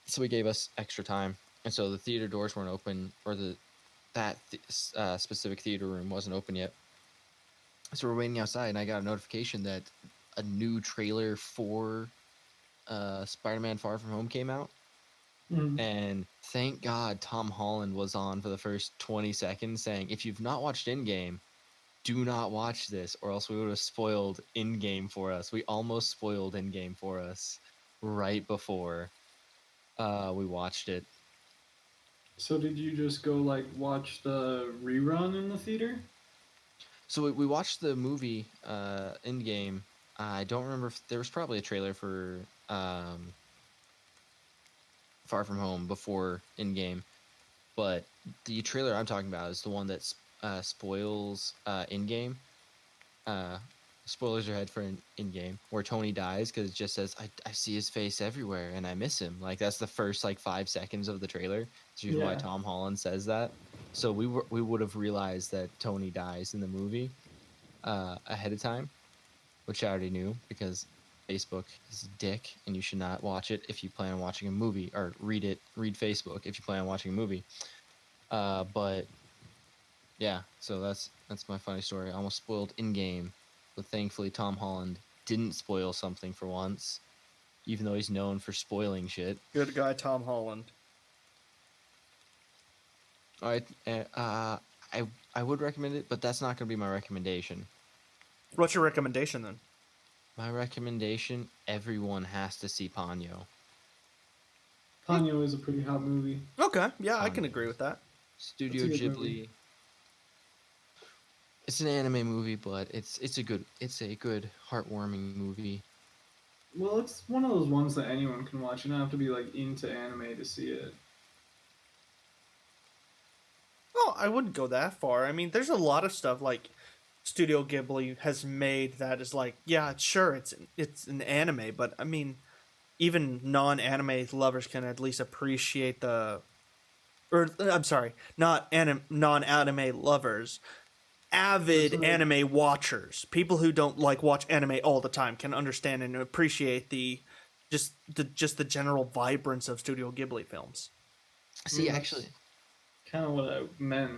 So we gave us extra time, and so the theater doors weren't open, or that specific theater room wasn't open yet. So we're waiting outside, and I got a notification that a new trailer for Spider-Man: Far From Home came out.
Mm.
And thank God Tom Holland was on for the first 20 seconds saying, if you've not watched Endgame, do not watch this, or else we would have spoiled Endgame for us. We almost spoiled Endgame for us right before we watched it.
So did you just go like watch the rerun in the theater?
So we watched the movie Endgame. I don't remember if there was probably a trailer for Far From Home before Endgame, but the trailer I'm talking about is the one that spoils Endgame. Spoilers ahead for Endgame, where Tony dies because it just says, I see his face everywhere and I miss him. Like, that's the first like 5 seconds of the trailer. That's usually why
Yeah.
Tom Holland says that. So we would have realized that Tony dies in the movie ahead of time, which I already knew because Facebook is a dick, and you should not watch it if you plan on watching a movie, or read Facebook if you plan on watching a movie. But yeah, so that's my funny story. I almost spoiled Endgame, but thankfully Tom Holland didn't spoil something for once, even though he's known for spoiling shit.
Good guy, Tom Holland.
All right, I would recommend it, but that's not going to be my recommendation.
What's your recommendation then?
My recommendation: everyone has to see Ponyo.
Ponyo is a pretty hot movie.
Okay, yeah, I can agree with that.
That's
Studio
a good movie.
Ghibli. It's an anime movie, but it's a good heartwarming movie.
Well, it's one of those ones that anyone can watch. You don't have to be like into anime to see it.
Oh, I wouldn't go that far. I mean, there's a lot of stuff like Studio Ghibli has made that is like, yeah, sure, it's an anime, but I mean, even non-anime lovers can at least appreciate the, or I'm sorry, non-anime lovers,
That's
avid
what I
anime watchers, people who don't like watch anime all the time can understand and appreciate the general vibrance of Studio Ghibli films.
I
See,
mean,
actually,
that's kind of what I meant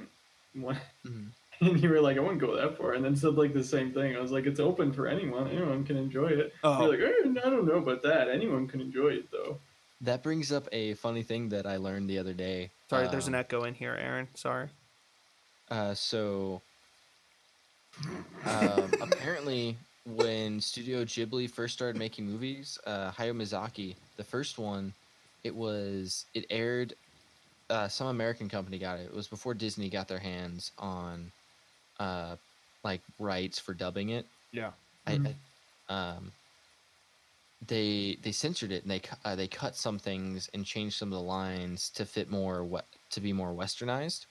when
mhm.
and you were like, I wouldn't go that far, and then said like the same thing. I was like, it's open for anyone. Anyone can enjoy it. You're
Oh,
like, I don't know about that. Anyone can enjoy it though.
That brings up a funny thing that I learned the other day.
sorry, there's an echo in here, Aaron. Sorry.
So apparently, when Studio Ghibli first started making movies, Hayao Miyazaki, the first one, it aired. Some American company got it. It was before Disney got their hands on uh, like rights for dubbing it.
Yeah.
Mhm.
Um, they censored it and they cut some things and changed some of the lines to fit to be more westernized,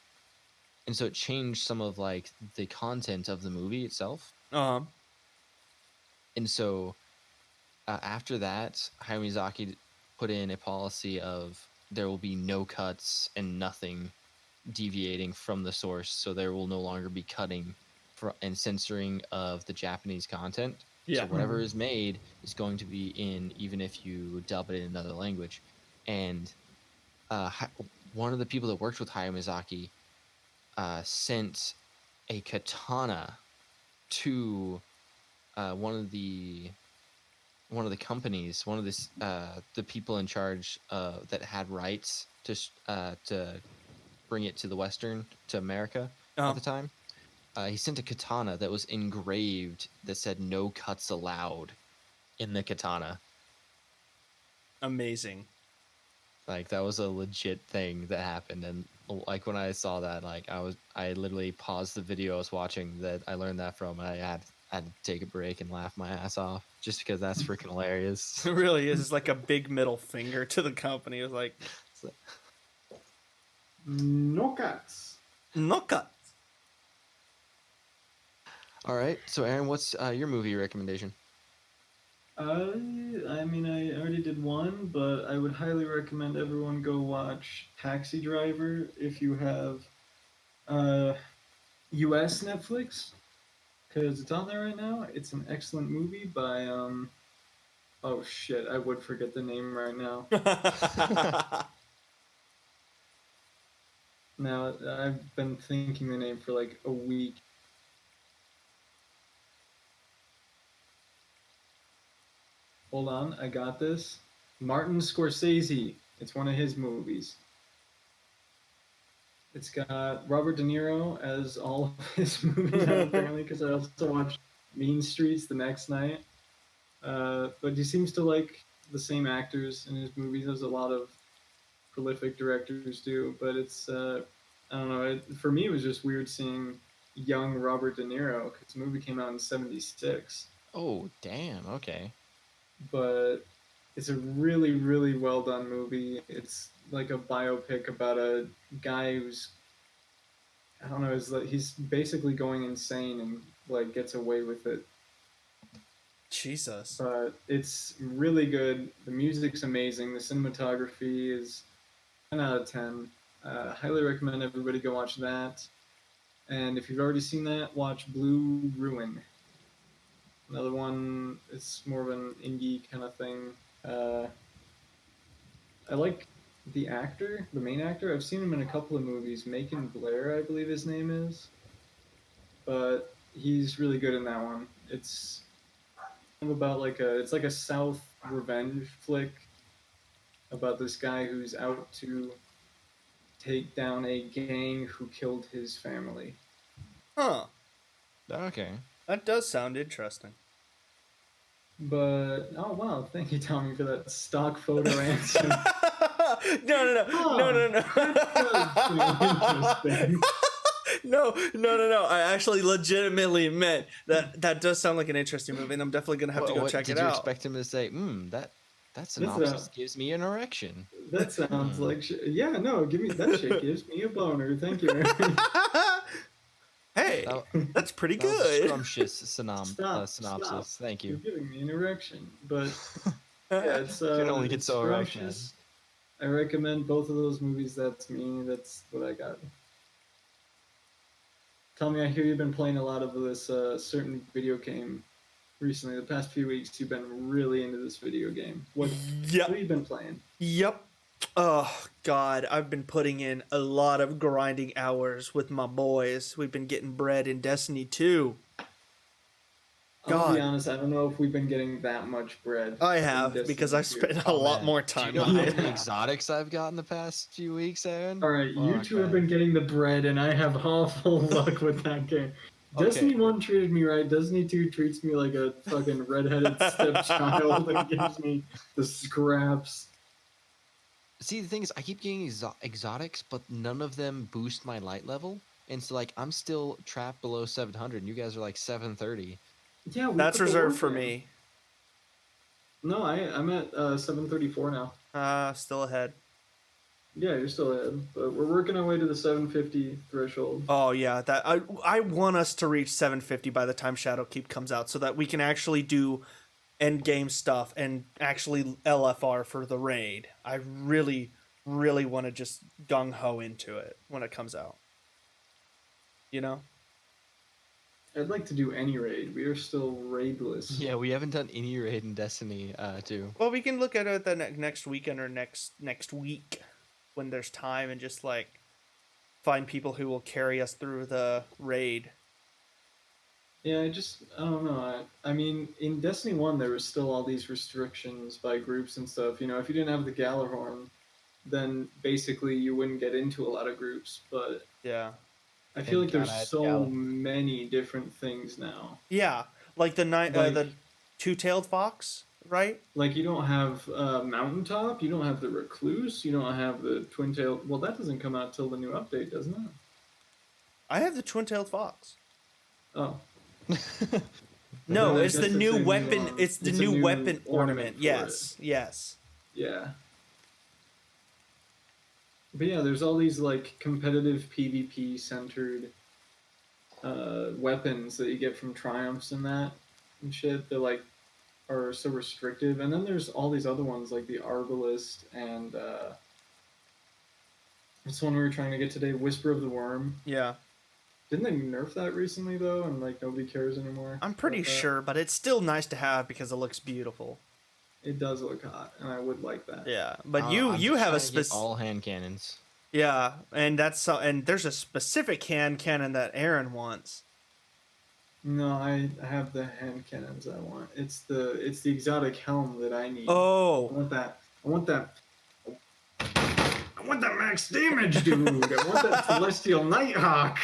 and so it changed some of like the content of the movie itself.
Um.
And so after that, Hayao Miyazaki put in a policy of there will be no cuts and nothing deviating from the source, so there will no longer be cutting and censoring of the Japanese content. So
Yeah.
whatever is made is going to be in, even if you dub it in another language. And uh, one of the people that worked with Hayao Miyazaki sent a katana to one of the companies, one of the people in charge that had rights to bring it to America at
Um.
the time. He sent a katana that was engraved that said "No cuts allowed" in the katana.
Amazing.
Like that was a legit thing that happened, and like when I saw that, like I literally paused the video I was watching that I learned that from. I had to take a break and laugh my ass off just because that's freaking hilarious.
It really is. It's like a big middle finger to the company. It was like,
So,
No cats.
no cut.
all right, so Aaron, what's your movie recommendation?
I mean, I already did one, but I would highly recommend everyone go watch Taxi Driver if you have uh, U.S. Netflix, because it's on there right now. It's an excellent movie by oh shit, I would forget the name right now. Now I've been thinking the name for like a week. Hold on, I got this. Martin Scorsese. It's one of his movies. It's got Robert De Niro as all of his movies apparently, because I also watched Mean Streets the next night. But he seems to like the same actors in his movies as a lot of prolific directors do. But it's I don't know. For me, it was just weird seeing young Robert De Niro because the movie came out in '76.
Oh, damn. Okay.
But it's a really, really well done movie. It's like a biopic about a guy who's I don't know. Is like he's basically going insane and like gets away with it.
Jesus.
But it's really good. The music's amazing. The cinematography is 10 out of 10. Highly recommend everybody go watch that. And if you've already seen that, watch Blue Ruin. Another one. It's more of an indie kind of thing. Uh, I like the actor, the main actor. I've seen him in a couple of movies. Macon Blair, I believe his name is. But he's really good in that one. It's about it's like a South revenge flick about this guy who's out to take down a gang who killed his family.
Huh.
Okay.
That does sound interesting.
But oh wow, thank you, Tommy, for that stock photo answer. Interesting.
No. I actually legitimately meant that does sound like an interesting movie, and I'm definitely gonna have to go check it
Did you
out.
expect him to say, that synopsis gives me an erection?
That sounds like shit. Yeah, no, give me that shit. Gives me a boner. Thank you.
Hey, that's pretty
That was a
good.
scrumptious
Stop.
synopsis. Thank
You're
you.
giving me an erection, but yeah, it's
Can only get
it's
so erect, man.
scrumptious. I recommend both of those movies. That's me. That's what I got. Tell me, I hear you've been playing a lot of this certain video game recently. The past few weeks, you've been really into this video game. What have you been playing?
Yep. Oh God, I've been putting in a lot of grinding hours with my boys. We've been getting bread in Destiny 2.
I'll be honest, I don't know if we've been getting that much bread.
I have, because I've spent a lot more time
Do you know
on
how
it.
many exotics I've gotten the past few weeks, Aaron?
All right, you two have been getting the bread, and I have awful luck with that game. Destiny 1 treated me right. Destiny 2 treats me like a fucking redheaded stepchild and gives me the scraps.
See, the thing is, I keep getting exotics, but none of them boost my light level. And so, like, I'm still trapped below 700, and you guys are like 730.
Yeah,
that's reserved for me.
No, I'm at 734 now.
Still ahead.
Yeah, you're still ahead, but we're working our way to the 750 threshold.
Oh yeah, that I want us to reach 750 by the time Shadowkeep comes out, so that we can actually do end game stuff and actually LFR for the raid. I really, really want to just gung ho into it when it comes out. You know?
I'd like to do any raid. We are still raidless.
Yeah, we haven't done any raid in Destiny 2.
Well, we can look at it the next weekend or next week when there's time, and just like find people who will carry us through the raid.
Yeah, I don't know. I mean, in Destiny 1, there was still all these restrictions by groups and stuff. You know, if you didn't have the Galahorn, then basically you wouldn't get into a lot of groups. But
yeah,
I feel like there's so many different things now.
Yeah, like the two-tailed fox, right?
Like, you don't have Mountaintop, you don't have the Recluse, you don't have the Twin-tailed... Well, that doesn't come out till the new update, doesn't it?
I have the twin-tailed fox.
Oh.
No, it's the new weapon. It's the new weapon ornament. Yes.
Yeah. But yeah, there's all these like competitive PvP centered weapons that you get from triumphs and that and shit that like are so restrictive. And then there's all these other ones like the Arbalist and what's the one we were trying to get today? Whisper of the Worm.
Yeah.
Didn't they nerf that recently though, and like nobody cares anymore?
I'm pretty sure, but it's still nice to have because it looks beautiful.
It does look hot, and I would like that.
Yeah, but you have a specific
all hand cannons.
Yeah, and and there's a specific hand cannon that Aaron wants.
No, I have the hand cannons I want. It's the exotic helm that I need.
Oh,
I want that. I want that max damage, dude. I want that Celestial Nighthawk.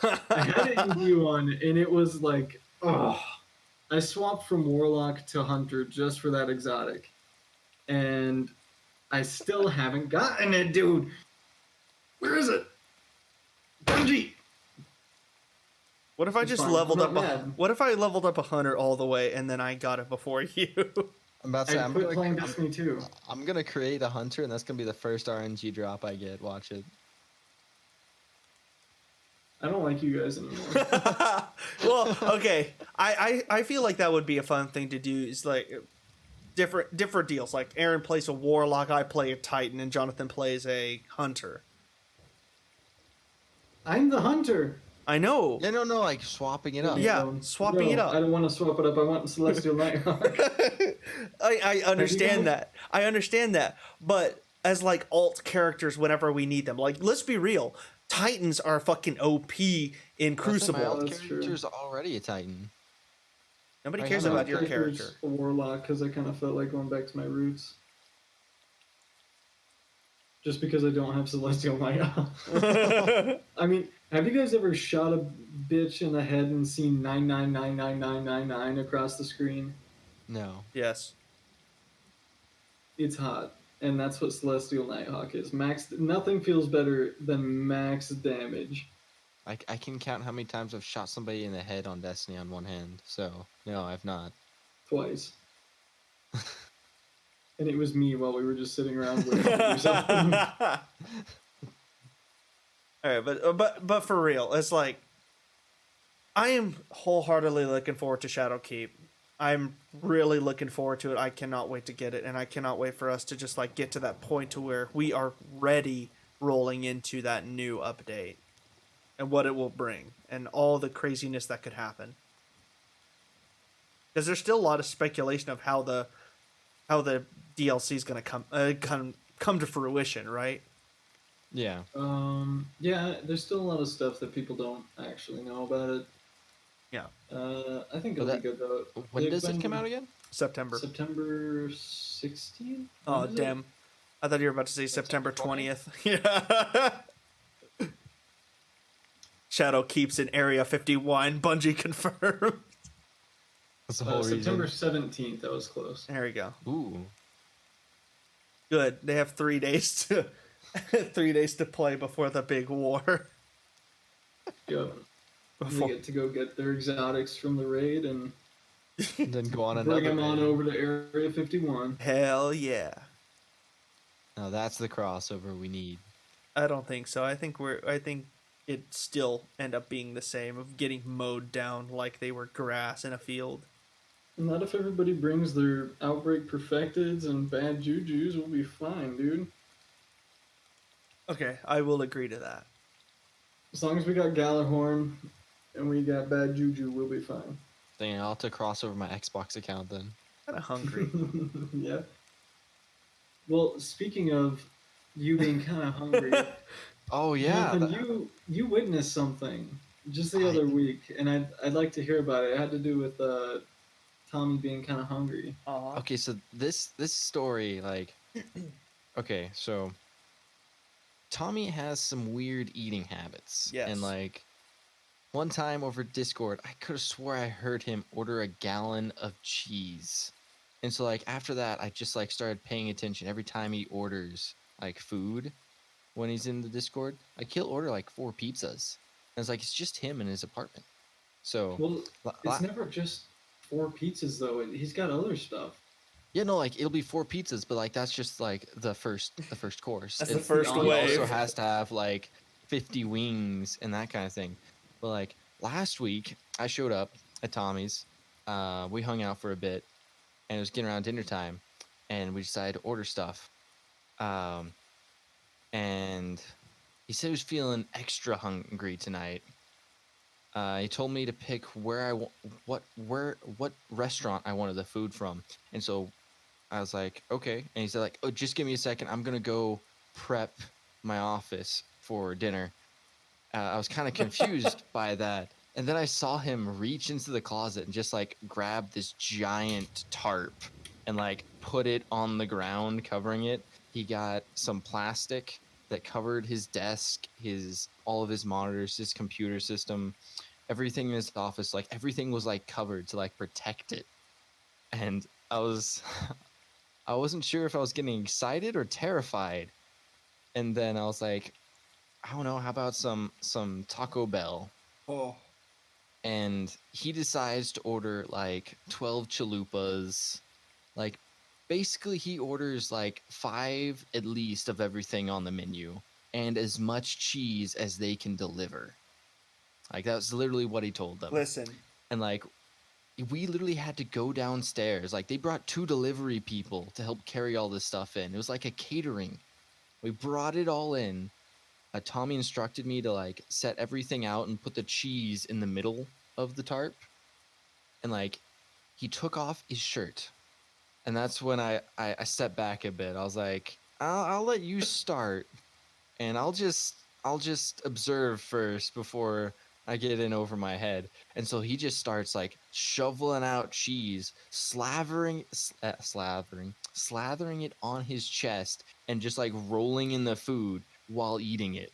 I had it in V1, and it was like, oh. I swapped from Warlock to Hunter just for that exotic. And I still haven't gotten it, dude. Where is it? Bungie!
What if I just leveled up? What if I leveled up a Hunter all the way and then I got it before you?
I'm about to say,
I'm playing Destiny 2.
I'm gonna create a Hunter, and that's gonna be the first RNG drop I get. Watch it.
I don't like you guys anymore.
Well, okay. I feel like that would be a fun thing to do. Is like different deals. Like Aaron plays a Warlock, I play a Titan, and Jonathan plays a Hunter.
I'm the Hunter.
I know.
Yeah, no, like swapping it up.
Yeah, swapping it up.
I don't want to swap it up. I want Celestial Nighthawk.
I understand that. I understand that. But as like alt characters whenever we need them. Like, let's be real. Titans are fucking OP in Crucible.
My alt character's already a Titan.
Nobody cares about your character.
A Warlock because I kind of felt like going back to my roots. Just because I don't have Celestial Nighthawk. I mean, have you guys ever shot a bitch in the head and seen 999999 across the screen?
No.
Yes.
It's hot. and that's what Celestial Nighthawk is. Max. Nothing feels better than max damage.
I can count how many times I've shot somebody in the head on Destiny on one hand. So no, I've not.
Twice. And it was me while we were just sitting around waiting to do something.
All right, but for real, it's like I am wholeheartedly looking forward to Shadowkeep. I'm really looking forward to it. I cannot wait to get it, and I cannot wait for us to just like get to that point to where we are ready rolling into that new update and what it will bring and all the craziness that could happen. Because there's still a lot of speculation of how the DLC is going to come to fruition, right?
Yeah.
Yeah, there's still a lot of stuff that people don't actually know about it.
Yeah.
I think it'll be good though.
When does it come out again?
September.
September 16th?
Oh, damn. I thought you were about to say September 20th. Yeah. Shadow keeps in Area 51. Bungie confirmed.
That's the whole
September
reason.
17th. That was close.
There we go.
Ooh.
Good. They have 3 days to 3 days to play before the big war.
Yep. They get to go get their exotics from the raid and
then go on
bring
another
them on
raid.
over to Area 51.
Hell yeah.
Now that's the crossover we need.
I don't think so. I think it still end up being the same of getting mowed down like they were grass in a field.
Not if everybody brings their Outbreak Perfecteds and bad Jujus, we'll be fine, dude.
Okay, I will agree to that.
As long as we got Galahorn and we got bad Juju, we'll be fine.
Dang, I'll have to cross over my Xbox account then.
Kind of hungry.
Yeah. Well, speaking of you being kind of hungry,
Oh yeah.
Jonathan, you witnessed something just the other week, and I'd like to hear about it. It had to do with Tommy being kind of hungry.
Okay, so this story, like, okay, so Tommy has some weird eating habits.
Yes.
And like one time over Discord, I could have swore I heard him order a gallon of cheese. And so like after that, I just like started paying attention every time he orders like food when he's in the Discord. Like he'll order like 4 pizzas. And it's like it's just him in his apartment. So
Well, it's never just 4 pizzas though. He's got other stuff.
Yeah, no, like it'll be 4 pizzas, but like that's just like the first course.
That's the first wave.
He also has to have like 50 wings and that kind of thing. But like last week, I showed up at Tommy's. We hung out for a bit, and it was getting around dinner time, and we decided to order stuff. And he said he was feeling extra hungry tonight. He told me to pick what restaurant I wanted the food from, and so I was like, okay. And he said like, oh, just give me a second. I'm gonna go prep my office for dinner. I was kind of confused by that, and then I saw him reach into the closet and just like grab this giant tarp and like put it on the ground, covering it. He got some plastic that covered his desk, all of his monitors, his computer system, everything in his office. Like everything was like covered to like protect it. And I wasn't sure if I was getting excited or terrified. And then I was like, I don't know, how about some Taco Bell?
Oh.
And he decides to order like 12 chalupas. Like basically he orders like 5 at least of everything on the menu and as much cheese as they can deliver. Like that's literally what he told them.
Listen.
And like we literally had to go downstairs. Like they brought 2 delivery people to help carry all this stuff in. It was like a catering. We brought it all in. Tommy instructed me to like set everything out and put the cheese in the middle of the tarp. And like he took off his shirt. And that's when I stepped back a bit. I was like, I'll let you start, and I'll just observe first before I get in over my head. And so he just starts like shoveling out cheese, slathering it on his chest, and just like rolling in the food while eating it.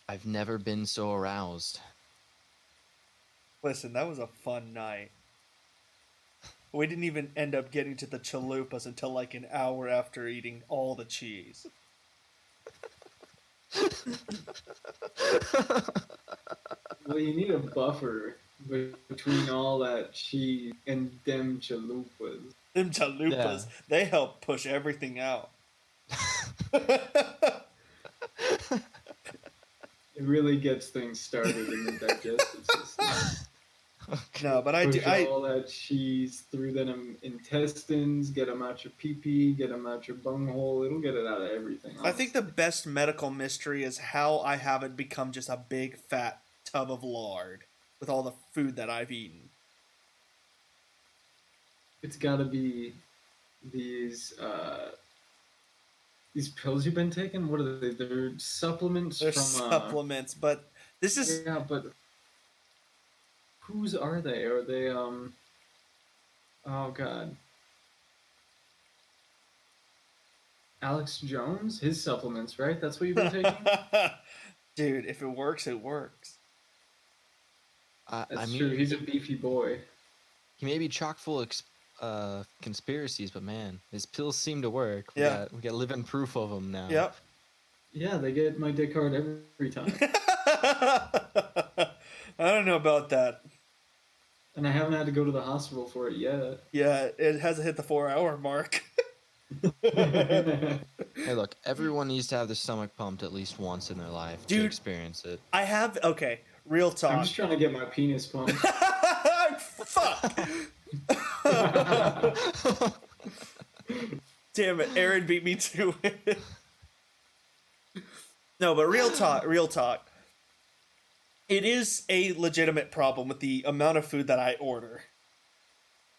I've never been so aroused.
Listen, that was a fun night. We didn't even end up getting to the chalupas until like an hour after eating all the cheese.
Well, you need a buffer between all that cheese and them chalupas.
Them chalupas,
Yeah.
they help push everything out.
It really gets things started in the digestive system.
Okay.
No, but
Push all that cheese through them intestines, get them out your pee-pee, get them out your bunghole. It'll get it out of everything.
I think the
honestly.
best medical mystery is how I haven't become just a big fat tub of lard with all the food that I've eaten.
It's got to be these pills you've been taking. What are they? They're supplements
They're
from
supplements, but this is
yeah, but whose are they? Are they oh god. Alex Jones? His supplements, right? That's what you've been taking?
dude, if it works, it works.
I
That's
mean,
true. He's a beefy boy.
he may be chock full of conspiracies, but man, his pills seem to work.
Yeah.
We got living proof of them now.
Yep.
Yeah, they get my dick hard every time.
I don't know about that.
And I haven't had to go to the hospital for it yet.
Yeah, it hasn't hit the 4-hour mark.
Hey, look, everyone needs to have their stomach pumped at least once in their life to
Dude.
experience it.
I have real
I'm
talk.
just trying to get my penis pumped.
Fuck. Damn it, Aaron beat me to it. No, but real talk. It is a legitimate problem with the amount of food that I order.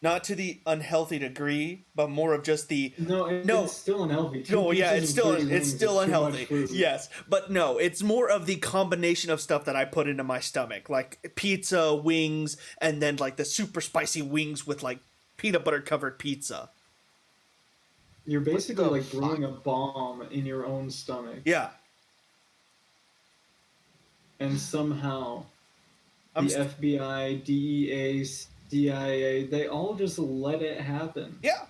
Not to the unhealthy degree, but more of just the
It's still unhealthy.
no, yeah,
pizzas
it's
and
still
30 wings is too
unhealthy.
much food.
Yes, but no, it's more of the combination of stuff that I put into my stomach, like pizza, wings, and then like the super spicy wings with like peanut butter covered pizza.
You're basically
the
like
fuck?
brewing a bomb in your own stomach.
Yeah,
And somehow
I'm
the FBI, DEA, CIA, they all just let it happen.
yeah.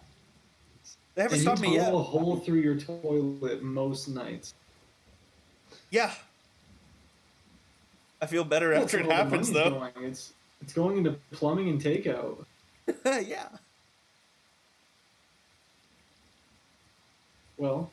They haven't
And you
stopped me yet.
tunnel a hole through your toilet most nights.
Yeah. I feel better after it
That's where all the
happens,
money's
though.
going. It's going into plumbing and takeout.
Yeah.
Well,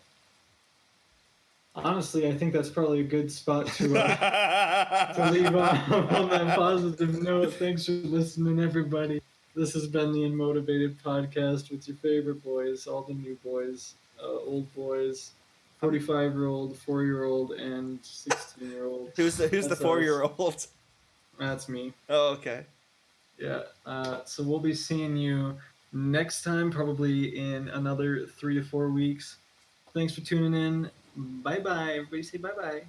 honestly, I think that's probably a good spot to leave on that positive note. Thanks for listening, everybody. This has been the Unmotivated podcast with your favorite boys, all the new boys, old boys, 45-year-old, 4-year-old, and 16-year-old.
Who's the
That's
4-year-old?
That's me.
Oh, okay.
Yeah. So we'll be seeing you next time, probably in another 3 to 4 weeks. Thanks for tuning in. Bye bye. Everybody say bye bye.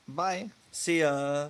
Bye.
See ya.